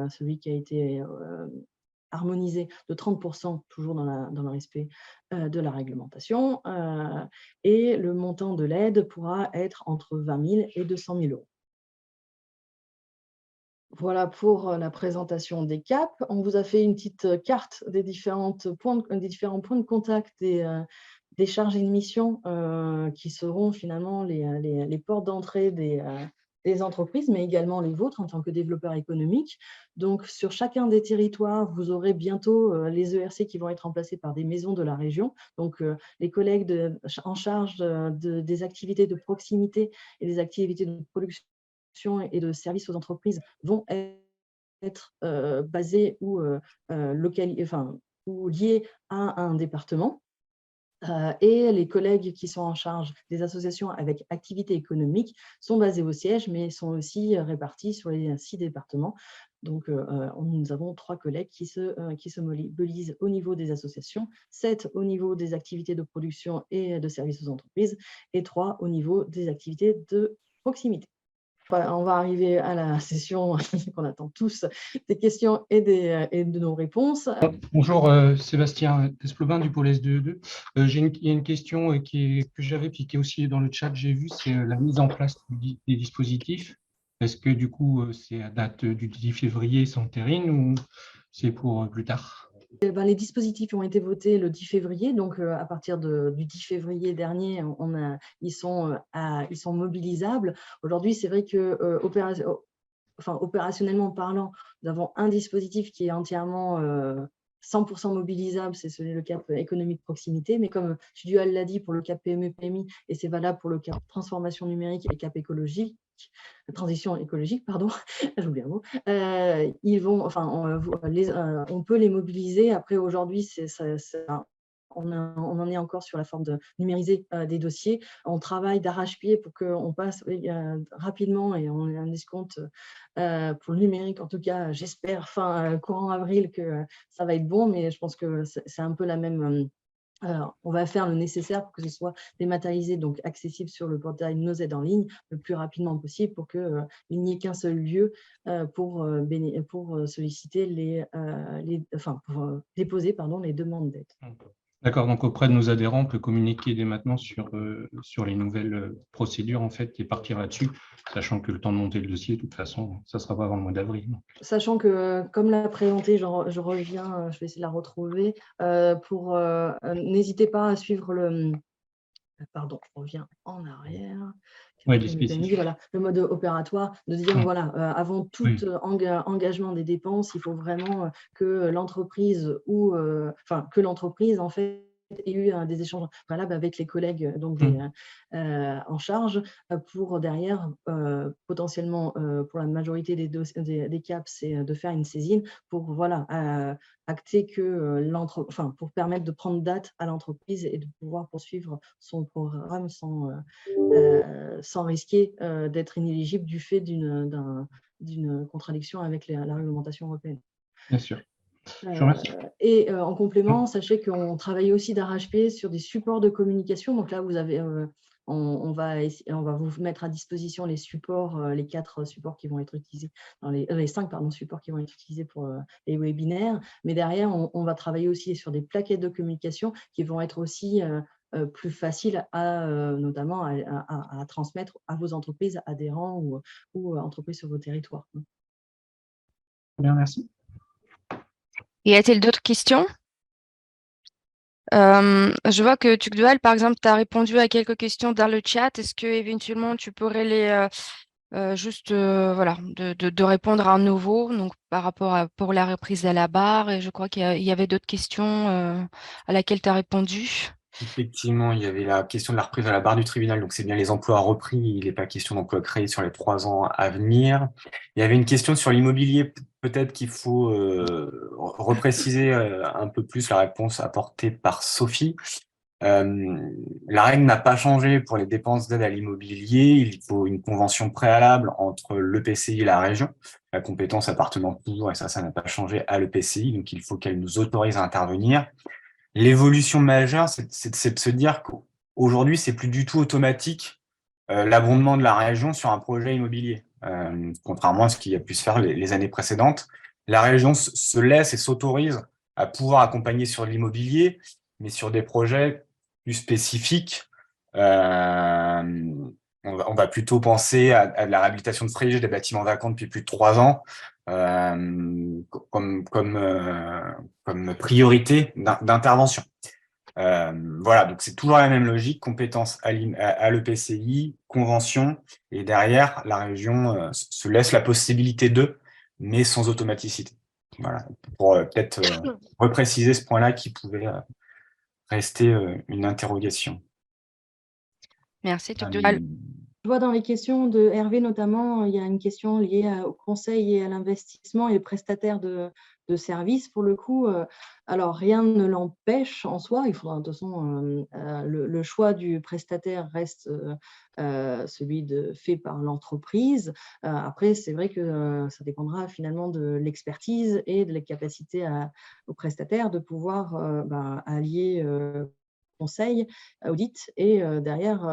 celui qui a été harmonisé de 30%, toujours dans le respect de la réglementation. Et le montant de l'aide pourra être entre 20 000 et 200 000 €. Voilà pour la présentation des CAP. On vous a fait une petite carte des différents points de contact des chargés de mission qui seront finalement les portes d'entrée des entreprises, mais également les vôtres en tant que développeurs économiques. Donc, sur chacun des territoires, vous aurez bientôt les ERC qui vont être remplacés par des maisons de la région. Donc, les collègues en charge des activités de proximité et des activités de production et de services aux entreprises vont être basés ou liés à un département. Et les collègues qui sont en charge des associations avec activité économique sont basés au siège, mais sont aussi répartis sur les 6 départements. Donc, nous avons 3 collègues qui se mobilisent au niveau des associations, 7 au niveau des activités de production et de services aux entreprises, et 3 au niveau des activités de proximité. On va arriver à la session qu'on attend tous, des questions et de nos réponses. Bonjour, Sébastien Desplovin du pôle S2E2. Il y a une question que j'avais, puis qui est aussi dans le chat, j'ai vu, c'est la mise en place des dispositifs. Est-ce que du coup, c'est à date du 10 février, s'entérine, ou c'est pour plus tard? Les dispositifs ont été votés le 10 février, donc à partir du 10 février dernier, ils sont mobilisables. Aujourd'hui, c'est vrai que opérationnellement parlant, nous avons un dispositif qui est entièrement 100% mobilisable, c'est le cap économique proximité, mais comme Studio l'a dit pour le cap PME-PMI, et c'est valable pour le cap transformation numérique et cap écologique, transition écologique, pardon, j'oublie un mot, on peut les mobiliser. Après, aujourd'hui, on en est encore sur la forme de numériser des dossiers. On travaille d'arrache-pied pour qu'on passe rapidement, et on a un escompte pour le numérique, en tout cas, j'espère, courant avril, que ça va être bon, mais je pense que c'est un peu la même... on va faire le nécessaire pour que ce soit dématérialisé, donc accessible sur le portail Nos aides en ligne le plus rapidement possible, pour qu'il n'y ait qu'un seul lieu pour solliciter pour déposer les demandes d'aide. D'accord, donc auprès de nos adhérents, on peut communiquer dès maintenant sur les nouvelles procédures en fait, et partir là-dessus, sachant que le temps de monter le dossier, de toute façon, ça ne sera pas avant le mois d'avril. Sachant que, comme l'a présenté, je reviens, je vais essayer de la retrouver, n'hésitez pas à suivre le... Pardon, je reviens en arrière. Ouais, voilà, le mode opératoire, de dire, voilà, avant tout engagement des dépenses, il faut vraiment que l'entreprise en fait ait eu des échanges valables avec les collègues en charge, pour derrière, potentiellement, pour la majorité des CAP, c'est de faire une saisine pour acter que pour permettre de prendre date à l'entreprise et de pouvoir poursuivre son programme sans risquer d'être inéligible du fait d'une contradiction avec la réglementation européenne. Bien sûr. Et en complément, sachez qu'on travaille aussi d'arrache-pied sur des supports de communication. Donc là, vous avez on va vous mettre à disposition les supports, les 4 supports qui vont être utilisés, les 5 supports qui vont être utilisés pour les webinaires. Mais derrière, on va travailler aussi sur des plaquettes de communication qui vont être aussi plus faciles notamment à transmettre à vos entreprises adhérents ou entreprises sur vos territoires. Bien, merci. Y a-t-il d'autres questions? Je vois que Tugdual, par exemple, tu as répondu à quelques questions dans le chat. Est-ce que éventuellement tu pourrais les voilà, de répondre à nouveau, donc par rapport pour la reprise à la barre, et je crois qu'il y avait d'autres questions à laquelle tu as répondu. Effectivement, il y avait la question de la reprise à la barre du tribunal, donc c'est bien les emplois repris, il n'est pas question d'emplois créés sur les 3 ans à venir. Il y avait une question sur l'immobilier, peut-être qu'il faut repréciser un peu plus la réponse apportée par Sophie. La règle n'a pas changé pour les dépenses d'aide à l'immobilier, il faut une convention préalable entre l'EPCI et la région, la compétence appartenant toujours, et ça n'a pas changé, à l'EPCI, donc il faut qu'elle nous autorise à intervenir. L'évolution majeure, c'est de se dire qu'aujourd'hui, c'est plus du tout automatique l'abondement de la région sur un projet immobilier, contrairement à ce qui a pu se faire les années précédentes. La région se laisse et s'autorise à pouvoir accompagner sur l'immobilier, mais sur des projets plus spécifiques. On va plutôt penser à de la réhabilitation de friches, des bâtiments vacants depuis plus de 3 ans, comme priorité d'intervention. Voilà, donc c'est toujours la même logique, compétence à l'EPCI, convention, et derrière, la région se laisse la possibilité mais sans automaticité. Voilà, pour peut-être repréciser ce point-là qui pouvait rester une interrogation. Merci, Tugdual. Je vois dans les questions de Hervé notamment, il y a une question liée au conseil et à l'investissement et les prestataires de services. Pour le coup, alors rien ne l'empêche en soi. Il faudra de toute façon, le choix du prestataire reste celui fait par l'entreprise. Après, c'est vrai que ça dépendra finalement de l'expertise et de la capacité aux prestataires de pouvoir allier conseil, audit et derrière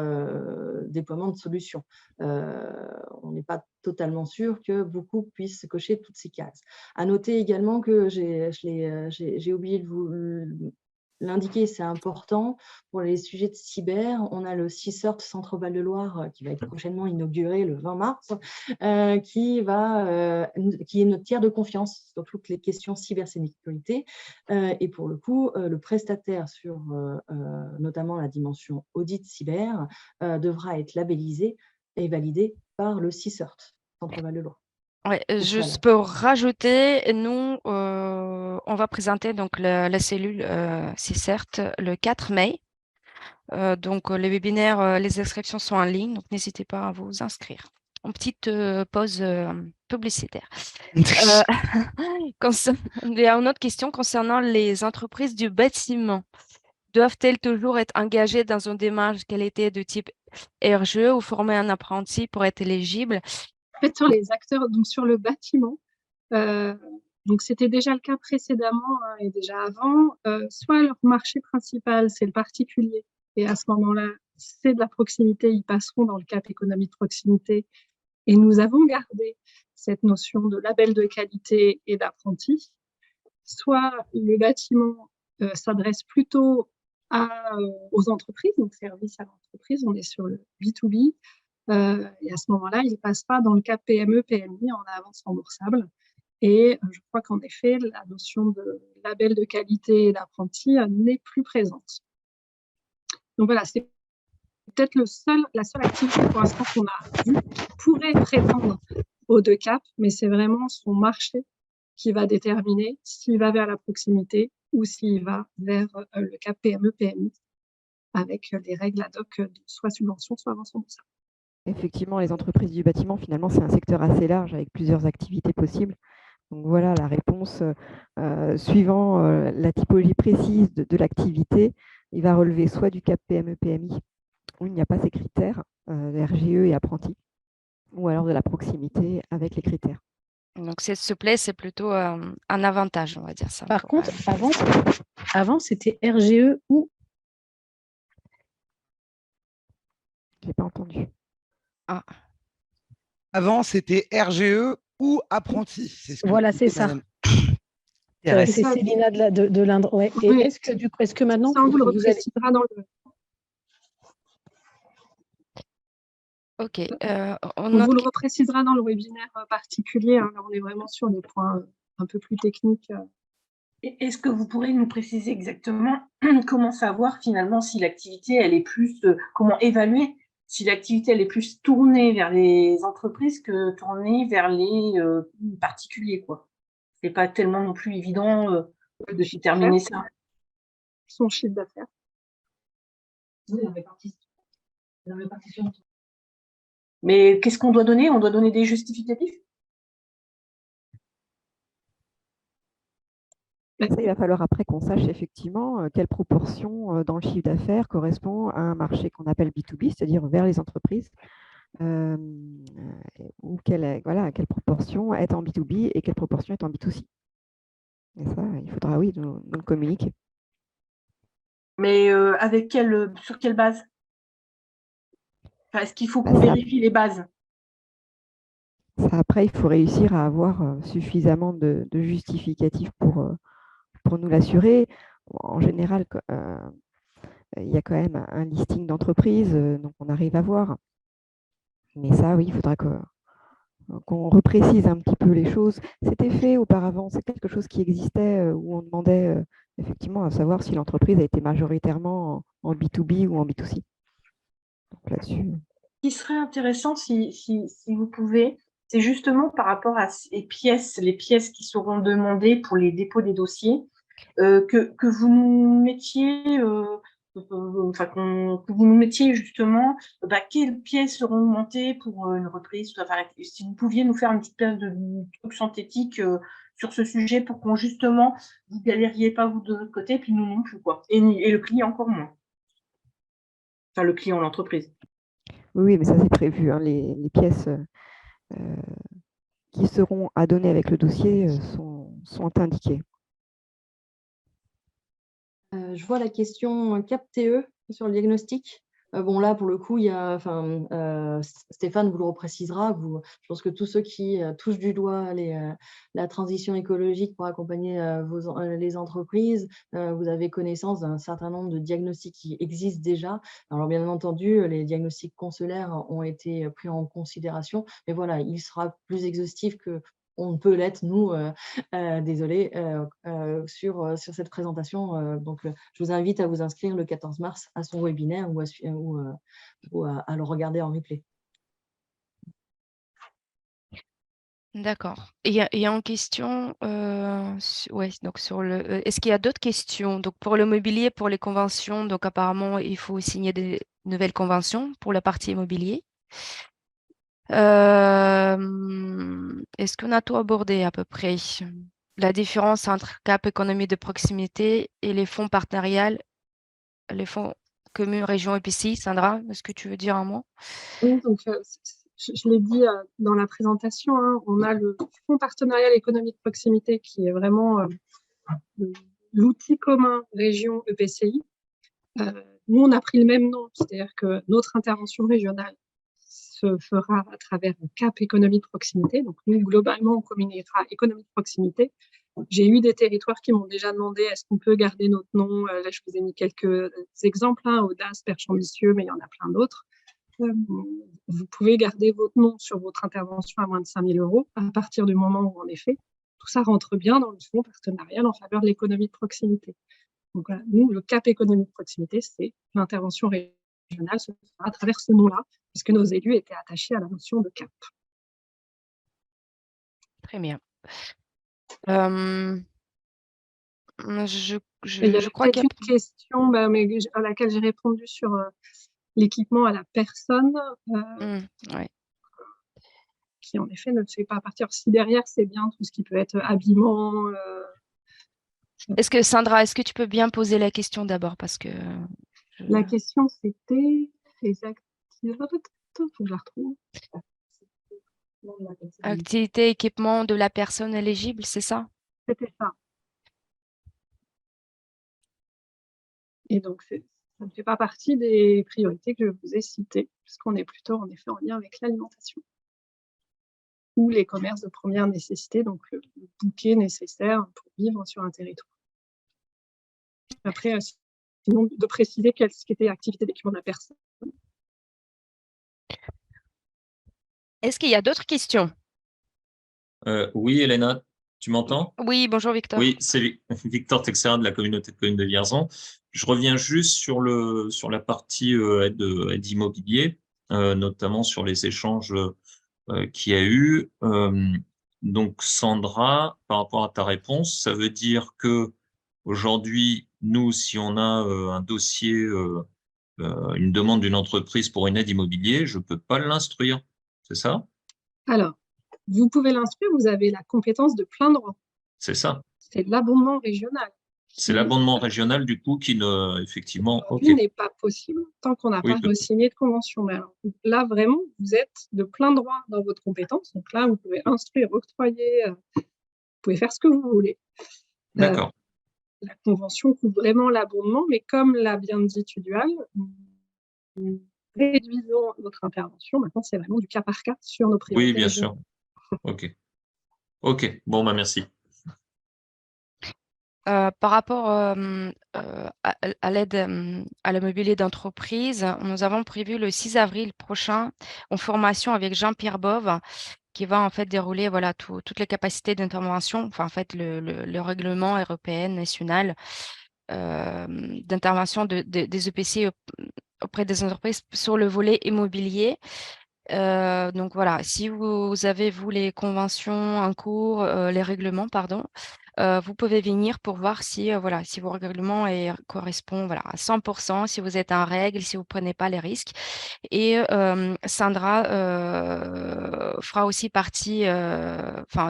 déploiement de solutions. On n'est pas totalement sûr que beaucoup puissent cocher toutes ces cases. À noter également que j'ai oublié de vous l'indiquer, c'est important. Pour les sujets de cyber, on a le CISERT Centre Val-de-Loire qui va être prochainement inauguré le 20 mars, qui est notre tiers de confiance sur toutes les questions cybersécurité. Et pour le coup, le prestataire sur notamment la dimension audit cyber devra être labellisé et validé par le CISERT Centre Val-de-Loire. Ouais, juste pour rajouter, nous, on va présenter donc la cellule CISERT le 4 mai. Donc, les webinaires, les inscriptions sont en ligne, donc n'hésitez pas à vous inscrire. En petite pause publicitaire. Il y a une autre question concernant les entreprises du bâtiment. Doivent-elles toujours être engagées dans une démarche qualité de type RGE ou former un apprenti pour être éligible? En fait, sur les acteurs, donc sur le bâtiment, donc c'était déjà le cas précédemment et déjà avant, soit leur marché principal, c'est le particulier, et à ce moment-là, c'est de la proximité, ils passeront dans le cap économie de proximité. Et nous avons gardé cette notion de label de qualité et d'apprenti. Soit le bâtiment s'adresse plutôt aux entreprises, donc service à l'entreprise, on est sur le B2B, et à ce moment-là, il passe pas dans le cas PME, PMI en avance remboursable. Et je crois qu'en effet, la notion de label de qualité et d'apprenti n'est plus présente. Donc voilà, c'est peut-être la seule activité pour l'instant qu'on a vue qui pourrait prétendre aux 2 caps, mais c'est vraiment son marché qui va déterminer s'il va vers la proximité ou s'il va vers le cap PME, PMI, avec des règles ad hoc de soit subvention, soit avance remboursable. Effectivement, les entreprises du bâtiment, finalement, c'est un secteur assez large avec plusieurs activités possibles. Donc voilà la réponse. Suivant la typologie précise de l'activité, il va relever soit du cap PME, PMI, où il n'y a pas ces critères, RGE et apprenti, ou alors de la proximité avec les critères. Donc, cette souplesse, c'est plutôt un avantage, on va dire ça. Par contre, avant c'était RGE ou Je n'ai pas entendu. Ah, Avant, c'était RGE ou apprenti. C'est ce que Voilà, c'est disait ça. Madame Thérèse. C'est Célina de l'Indre. Ouais. Et Oui. est-ce que maintenant, Ça, on vous le vous allez... reprécisera dans le... ok. On vous le reprécisera dans le webinaire particulier. Hein. Là, on est vraiment sur des points un peu plus techniques. Est-ce que vous pourrez nous préciser exactement comment savoir finalement si l'activité, elle est plus, comment évaluer si l'activité, elle est plus tournée vers les entreprises que tournée vers les particuliers, quoi. C'est pas tellement non plus évident de déterminer ça. Son chiffre d'affaires. Oui, la répartition. Mais qu'est-ce qu'on doit donner? On doit donner des justificatifs? Ça, il va falloir après qu'on sache effectivement quelle proportion dans le chiffre d'affaires correspond à un marché qu'on appelle B2B, c'est-à-dire vers les entreprises, ou quelle proportion est en B2B et quelle proportion est en B2C. Et ça, il faudra, oui, nous le communiquer. Mais sur quelle base? Enfin, est-ce qu'il faut qu'on vérifie les bases? Ça, après, il faut réussir à avoir suffisamment de justificatifs pour nous l'assurer. En général, il y a quand même un listing d'entreprises, donc on arrive à voir. Mais ça, oui, il faudra qu'on reprécise un petit peu les choses. C'était fait auparavant, c'est quelque chose qui existait où on demandait effectivement à savoir si l'entreprise a été majoritairement en B2B ou en B2C. Donc là-dessus. Ce qui serait intéressant, si vous pouvez, c'est justement par rapport à les pièces qui seront demandées pour les dépôts des dossiers, que vous nous mettiez, que vous nous mettiez justement quelles pièces seront montées pour une reprise. Enfin, si vous pouviez nous faire une petite pièce de truc synthétique sur ce sujet pour qu'on justement vous galériez pas vous de votre côté, puis nous non plus, quoi. Et le client encore moins. Enfin, le client, l'entreprise. Oui, mais ça c'est prévu. Hein. Les pièces qui seront à donner avec le dossier sont indiquées. Je vois la question CAP-TE sur le diagnostic. Bon, là, pour le coup, il y a, Stéphane vous le reprécisera. Je pense que tous ceux qui touchent du doigt la transition écologique pour accompagner les entreprises, vous avez connaissance d'un certain nombre de diagnostics qui existent déjà. Alors, bien entendu, les diagnostics consulaires ont été pris en considération, mais voilà, il sera plus exhaustif que on peut l'être, nous, désolé, sur cette présentation. Donc, je vous invite à vous inscrire le 14 mars à son webinaire ou à le regarder en replay. D'accord. Et en question, donc sur est-ce qu'il y a d'autres questions? Donc pour le mobilier, pour les conventions, donc apparemment il faut signer des nouvelles conventions pour la partie immobilier. Est-ce qu'on a tout abordé à peu près? La différence entre CAP économie de proximité et les fonds partenariales, les fonds communes, régions, EPCI. Sandra, est-ce que tu veux dire un mot? Oui, donc je l'ai dit dans la présentation, hein, on a le fonds partenarial économie de proximité qui est vraiment l'outil commun région EPCI. Nous, on a pris le même nom, c'est-à-dire que notre intervention régionale se fera à travers le CAP économie de proximité. Donc, nous, globalement, on communiquera économie de proximité. J'ai eu des territoires qui m'ont déjà demandé est-ce qu'on peut garder notre nom. Là, je vous ai mis quelques exemples, hein, Audace, Perche Ambitieux, mais il y en a plein d'autres. Vous pouvez garder votre nom sur votre intervention à moins de 5 000 € à partir du moment où, en effet, tout ça rentre bien dans le fonds partenarial en faveur de l'économie de proximité. Donc, voilà, nous, le CAP économie de proximité, c'est l'intervention régionale se fera à travers ce nom-là, puisque nos élus étaient attachés à la notion de CAP. Très bien. Je crois qu'il y a une question mais à laquelle j'ai répondu sur l'équipement à la personne, ouais. qui en effet ne fait pas partie. Alors, si derrière, c'est bien tout ce qui peut être habillement. Est-ce que Sandra, est-ce que tu peux bien poser la question d'abord parce que La question c'était faut que je la retrouve. Activité, équipement de la personne éligible, c'est ça? C'était ça. Et donc, Ça ne fait pas partie des priorités que je vous ai citées, puisqu'on est plutôt en effet en lien avec l'alimentation ou les commerces de première nécessité, donc le bouquet nécessaire pour vivre sur un territoire. Après, sinon, de préciser ce qu'était l'activité d'équipement de la personne. Est-ce qu'il y a d'autres questions? Oui, Elena, tu m'entends? Oui, bonjour Victor. Oui, c'est Victor Texera de la communauté de communes de Vierzon. Je reviens juste sur la partie aide immobilier, notamment sur les échanges qu'il y a eu. Donc, Sandra, par rapport à ta réponse, ça veut dire que aujourd'hui, nous, si on a un dossier, une demande d'une entreprise pour une aide immobilier, je ne peux pas l'instruire, c'est ça? Alors, vous pouvez l'instruire, vous avez la compétence de plein droit. C'est ça. C'est l'abondement régional. C'est l'abondement régional, du coup, qui ne, effectivement, ok. N'est pas possible tant qu'on n'a pas re-signé de convention. Mais alors, là, vraiment, vous êtes de plein droit dans votre compétence. Donc là, vous pouvez instruire, octroyer, vous pouvez faire ce que vous voulez. D'accord. La convention couvre vraiment l'abondement, mais comme l'a bien dit Tudual, nous réduisons notre intervention. Maintenant, c'est vraiment du cas par cas sur nos priorités. Oui, bien sûr. Ok. Ok. Bon, bah, merci. Par rapport à l'aide à l'immobilier d'entreprise, nous avons prévu le 6 avril prochain en formation avec Jean-Pierre Bove qui va en fait dérouler voilà, toutes les capacités d'intervention, enfin en fait le règlement européen national d'intervention des EPC auprès des entreprises sur le volet immobilier. Donc voilà, si vous avez, vous, les conventions en cours, les règlements, pardon, vous pouvez venir pour voir si, voilà, si vos règlements correspondent voilà, à 100%, si vous êtes en règle, si vous ne prenez pas les risques. Et Sandra fera aussi partie,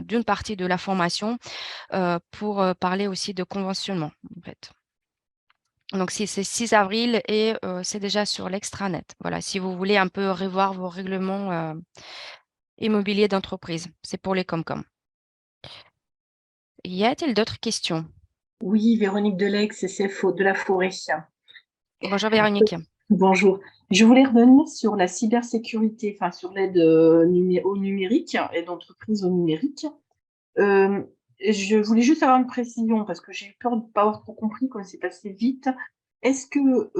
d'une partie de la formation pour parler aussi de conventionnement, en fait. Donc, c'est 6 avril et c'est déjà sur l'extranet. Voilà, si vous voulez un peu revoir vos règlements immobiliers d'entreprise, c'est pour les Comcom. Y a-t-il d'autres questions? Oui, Véronique Delex, CFO de la Forêt. Bonjour Véronique. Bonjour. Je voulais revenir sur la cybersécurité, enfin sur l'aide au numérique, aide d'entreprise au numérique. Je voulais juste avoir une précision parce que j'ai eu peur de ne pas avoir trop compris quand c'est passé vite. Est-ce que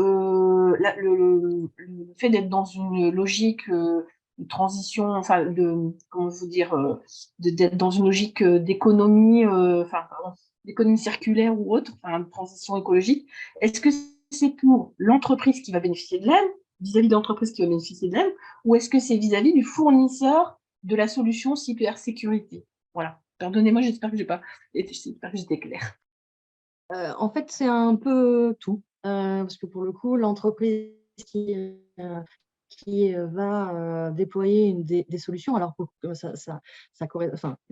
le fait d'être dans une logique de transition, enfin comment vous dire, d'être dans une logique d'économie, d'économie circulaire ou autre, enfin de transition écologique, est-ce que c'est pour l'entreprise qui va bénéficier de l'aide, vis-à-vis de l'entreprise qui va bénéficier de l'aide, ou est-ce que c'est vis-à-vis du fournisseur de la solution cybersécurité? Voilà. Pardonnez-moi, j'espère que j'étais claire. En fait, c'est un peu tout, parce que pour le coup, l'entreprise qui va déployer des solutions, alors pour que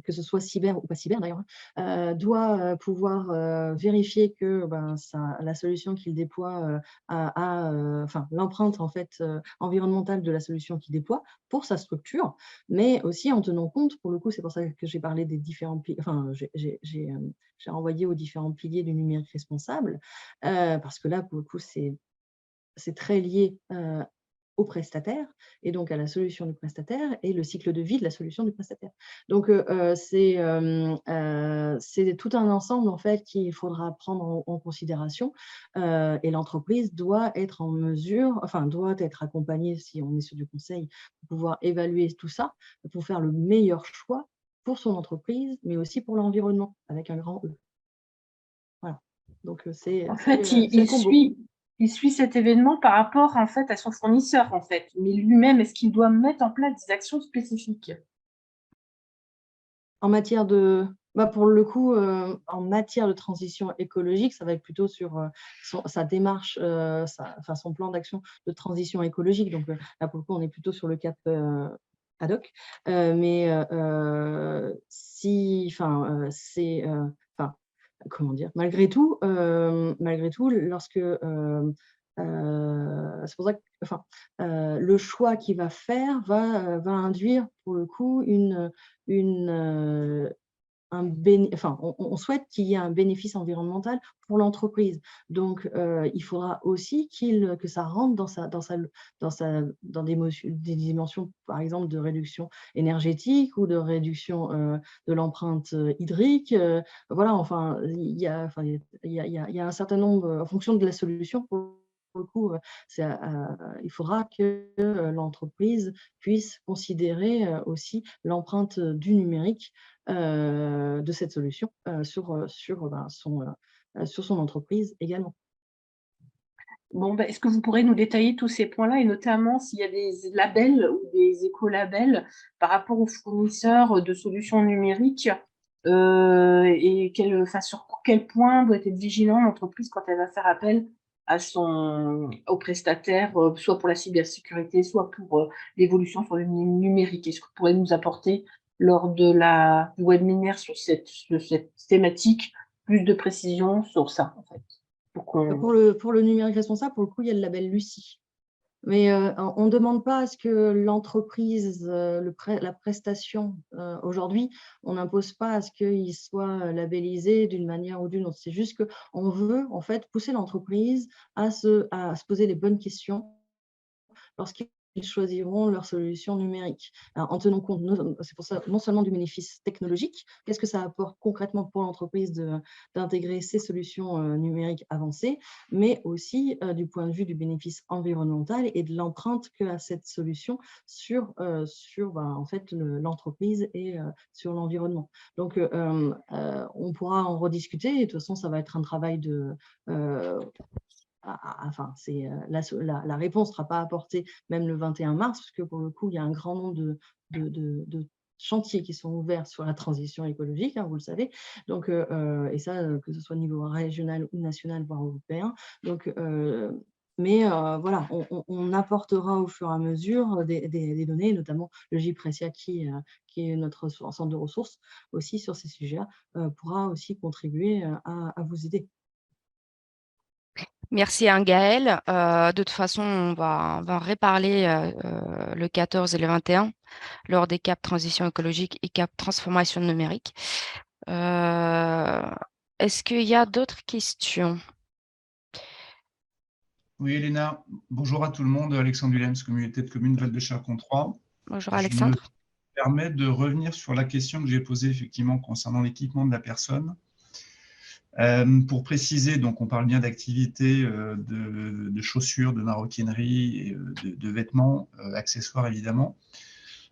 que ce soit cyber ou pas cyber d'ailleurs, doit pouvoir vérifier que la solution qu'il déploie a l'empreinte en fait environnementale de la solution qu'il déploie pour sa structure, mais aussi en tenant compte, pour le coup, c'est pour ça que j'ai parlé des différents piliers, j'ai renvoyé aux différents piliers du numérique responsable, parce que là, pour le coup, c'est très lié au prestataire et donc à la solution du prestataire et le cycle de vie de la solution du prestataire. Donc, c'est tout un ensemble en fait qu'il faudra prendre en considération et l'entreprise doit être en mesure, doit être accompagnée, si on est sur du conseil, pour pouvoir évaluer tout ça, pour faire le meilleur choix pour son entreprise, mais aussi pour l'environnement, avec un grand E. Voilà. Donc, en fait, il suit cet événement par rapport en fait à son fournisseur en fait, mais lui-même, est-ce qu'il doit mettre en place des actions spécifiques? En matière de, pour le coup, en matière de transition écologique, ça va être plutôt sur sa démarche, son plan d'action de transition écologique. Donc là, pour le coup, on est plutôt sur le cap ad hoc. Comment dire, malgré tout, lorsque c'est pour ça que le choix qu'il va faire va induire pour le coup une on souhaite qu'il y ait un bénéfice environnemental pour l'entreprise. Donc, il faudra aussi que ça rentre dans des dimensions, par exemple, de réduction énergétique ou de réduction de l'empreinte hydrique. Voilà, enfin, il y a un certain nombre, en fonction de la solution, pour le coup, il faudra que l'entreprise puisse considérer aussi l'empreinte du numérique de cette solution sur son entreprise également. Bon, est-ce que vous pourrez nous détailler tous ces points-là, et notamment s'il y a des labels ou des écolabels par rapport aux fournisseurs de solutions numériques, et sur quel point doit être vigilant l'entreprise quand elle va faire appel aux prestataires, soit pour la cybersécurité, soit pour l'évolution sur le numérique. Est-ce que vous pourrez nous apporter, lors du webinaire sur cette thématique, plus de précision sur ça, en fait? Pour le numérique responsable, pour le coup, il y a le label Lucie. Mais on ne demande pas à ce que l'entreprise, la prestation, aujourd'hui, on n'impose pas à ce qu'il soit labellisé d'une manière ou d'une autre. C'est juste qu'on veut, en fait, pousser l'entreprise à se poser les bonnes questions lorsqu'ils choisiront leur solution numérique. Alors, en tenant compte, c'est pour ça, non seulement du bénéfice technologique, qu'est-ce que ça apporte concrètement pour l'entreprise d'intégrer ces solutions numériques avancées, mais aussi du point de vue du bénéfice environnemental et de l'empreinte qu'a cette solution sur en fait, l'entreprise et sur l'environnement. Donc, on pourra en rediscuter, et de toute façon, ça va être un travail de... la réponse ne sera pas apportée même le 21 mars, parce que pour le coup, il y a un grand nombre de chantiers qui sont ouverts sur la transition écologique, vous le savez. Donc, et ça, que ce soit au niveau régional ou national, voire européen. Donc, voilà, on apportera au fur et à mesure des données, notamment le GIPRESIA, qui est notre centre de ressources aussi sur ces sujets-là, pourra aussi contribuer à vous aider. Merci Gaëlle. De toute façon, on va reparler le 14 et le 21 lors des CAP transition écologique et CAP transformation numérique. Est-ce qu'il y a d'autres questions? Oui, Elena, bonjour à tout le monde. Alexandre Willems, communauté de communes Val-de-Châlons 3. Bonjour Alexandre. Je me permets de revenir sur la question que j'ai posée effectivement concernant l'équipement de la personne. Pour préciser, donc on parle bien d'activités de chaussures, de maroquinerie, et de vêtements, accessoires évidemment.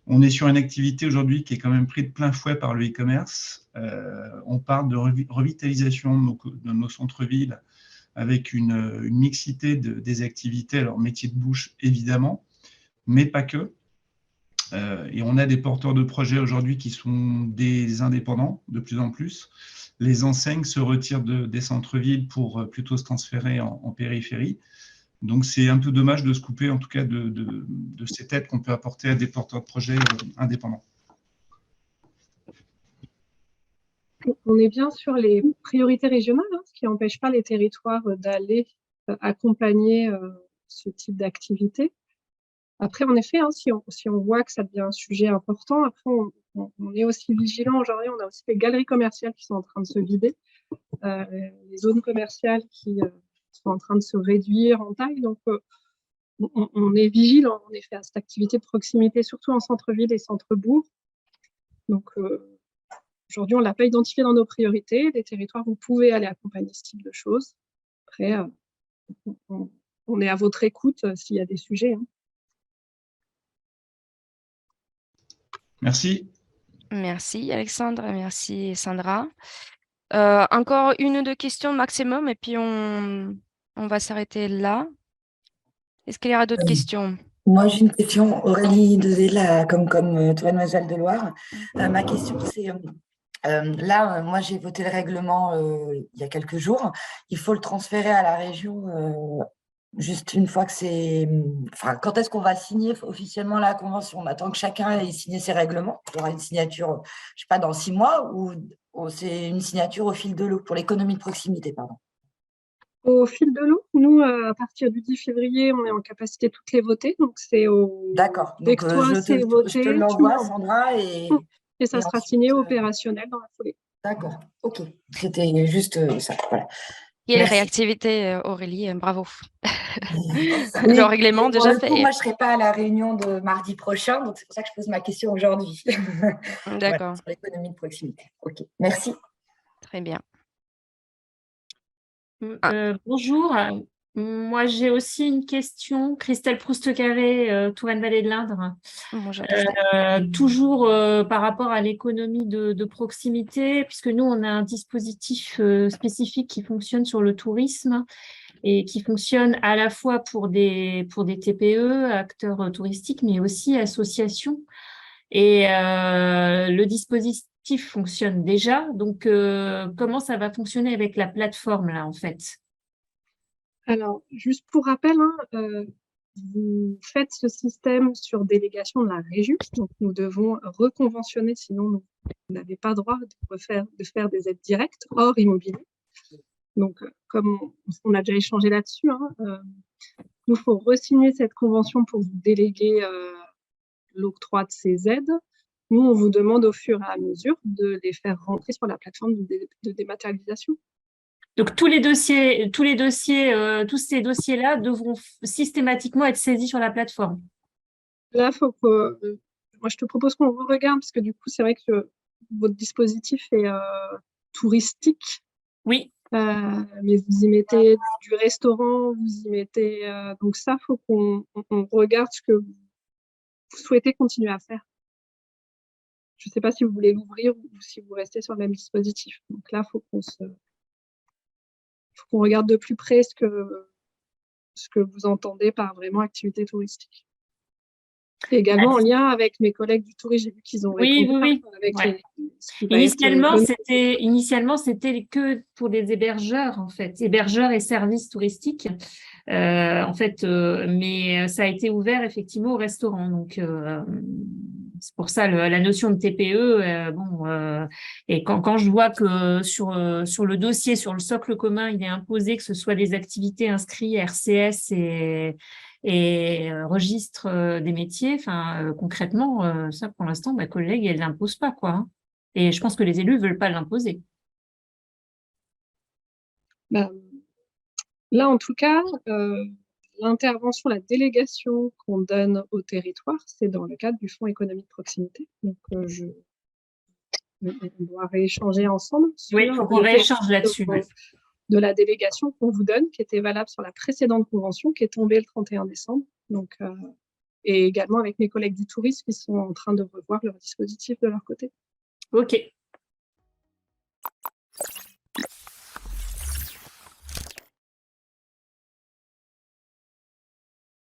On est sur une activité aujourd'hui qui est quand même prise de plein fouet par le e-commerce. On parle de revitalisation de nos centres-villes avec une mixité des activités, alors métier de bouche évidemment, mais pas que. Et on a des porteurs de projets aujourd'hui qui sont des indépendants de plus en plus. Les enseignes se retirent des centres-villes pour plutôt se transférer en périphérie. Donc, c'est un peu dommage de se couper, en tout cas, de cette aide qu'on peut apporter à des porteurs de projets indépendants. On est bien sur les priorités régionales, ce qui n'empêche pas les territoires d'aller accompagner ce type d'activité. Après, en effet, si on voit que ça devient un sujet important, après, on est aussi vigilant. Aujourd'hui, on a aussi les galeries commerciales qui sont en train de se vider, les zones commerciales qui sont en train de se réduire en taille. Donc, on est vigilant, en effet, à cette activité de proximité, surtout en centre-ville et centre-bourg. Donc, aujourd'hui, on ne l'a pas identifié dans nos priorités. Les territoires, vous pouvez aller accompagner ce type de choses. Après, on est à votre écoute s'il y a des sujets. Merci. Merci Alexandre, merci Sandra. Encore une ou deux questions maximum et puis on va s'arrêter là. Est-ce qu'il y aura d'autres questions? Moi, j'ai une question, Aurélie Dezé, comme toi, Mademoiselle de Loire. Ma question, c'est, là, moi, j'ai voté le règlement il y a quelques jours. Il faut le transférer à la région juste une fois que c'est... Enfin, quand est-ce qu'on va signer officiellement la convention? On attend que chacun ait signé ses règlements. Il y aura une signature, je ne sais pas, dans 6 mois ou c'est une signature au fil de l'eau pour l'économie de proximité, pardon. Au fil de l'eau, nous, à partir du 10 février, on est en capacité de toutes les voter. Donc, c'est au... D'accord. Dès que toi, c'est voté, je te l'envoie, Sandra, et ça sera signé opérationnel dans la foulée. D'accord, ok. C'était juste ça. Voilà. Quelle Merci. réactivité, Aurélie, bravo. Oui, Le règlement pour déjà le coup, fait. moi, je ne serai pas à la réunion de mardi prochain, donc c'est pour ça que je pose ma question aujourd'hui. Voilà, D'accord, sur l'économie de proximité. Ok, merci. très bien. Bonjour. Moi, j'ai aussi une question. Christelle Proust-Carré, Touraine-Vallée de l'Indre. Bonjour. Toujours par rapport à l'économie de proximité, puisque nous, on a un dispositif spécifique qui fonctionne sur le tourisme et qui fonctionne à la fois pour des TPE, acteurs touristiques, mais aussi associations. Et le dispositif fonctionne déjà. Donc, comment ça va fonctionner avec la plateforme, là, en fait? Alors, juste pour rappel, vous faites ce système sur délégation de la région. Donc, nous devons reconventionner, sinon vous n'avez pas droit de faire des aides directes hors immobilier. Donc, comme on a déjà échangé là-dessus, nous, il faut re-signer cette convention pour vous déléguer l'octroi de ces aides. Nous, on vous demande au fur et à mesure de les faire rentrer sur la plateforme de dématérialisation. Donc, tous ces dossiers-là devront systématiquement être saisis sur la plateforme. Là, faut que, moi, je te propose qu'on regarde, parce que du coup, c'est vrai que votre dispositif est touristique. Oui. Mais vous y mettez du restaurant, vous y mettez... donc ça, il faut qu'on regarde ce que vous souhaitez continuer à faire. Je ne sais pas si vous voulez l'ouvrir ou si vous restez sur le même dispositif. Donc là, il faut qu'on regarde de plus près ce que vous entendez par vraiment activité touristique. Et également en lien avec mes collègues du tourisme, j'ai vu qu'ils ont répondu. Oui. Avec Ouais. ce qui va être Initialement, c'était que pour des hébergeurs, en fait, hébergeurs et services touristiques. En fait, mais ça a été ouvert effectivement aux restaurants. Donc, c'est pour ça la notion de TPE. Et quand je vois que sur le dossier, sur le socle commun, il est imposé que ce soit des activités inscrites RCS et registre des métiers, concrètement, ça pour l'instant, ma collègue, elle l'impose pas, quoi. Hein. Et je pense que les élus veulent pas l'imposer. Là, en tout cas, l'intervention, la délégation qu'on donne au territoire, c'est dans le cadre du Fonds économique de proximité. Donc, on doit rééchanger ensemble. Oui, il faut qu'on rééchange là-dessus. De la délégation qu'on vous donne, qui était valable sur la précédente convention, qui est tombée le 31 décembre. Donc, et également avec mes collègues du tourisme qui sont en train de revoir leur dispositif de leur côté. Ok,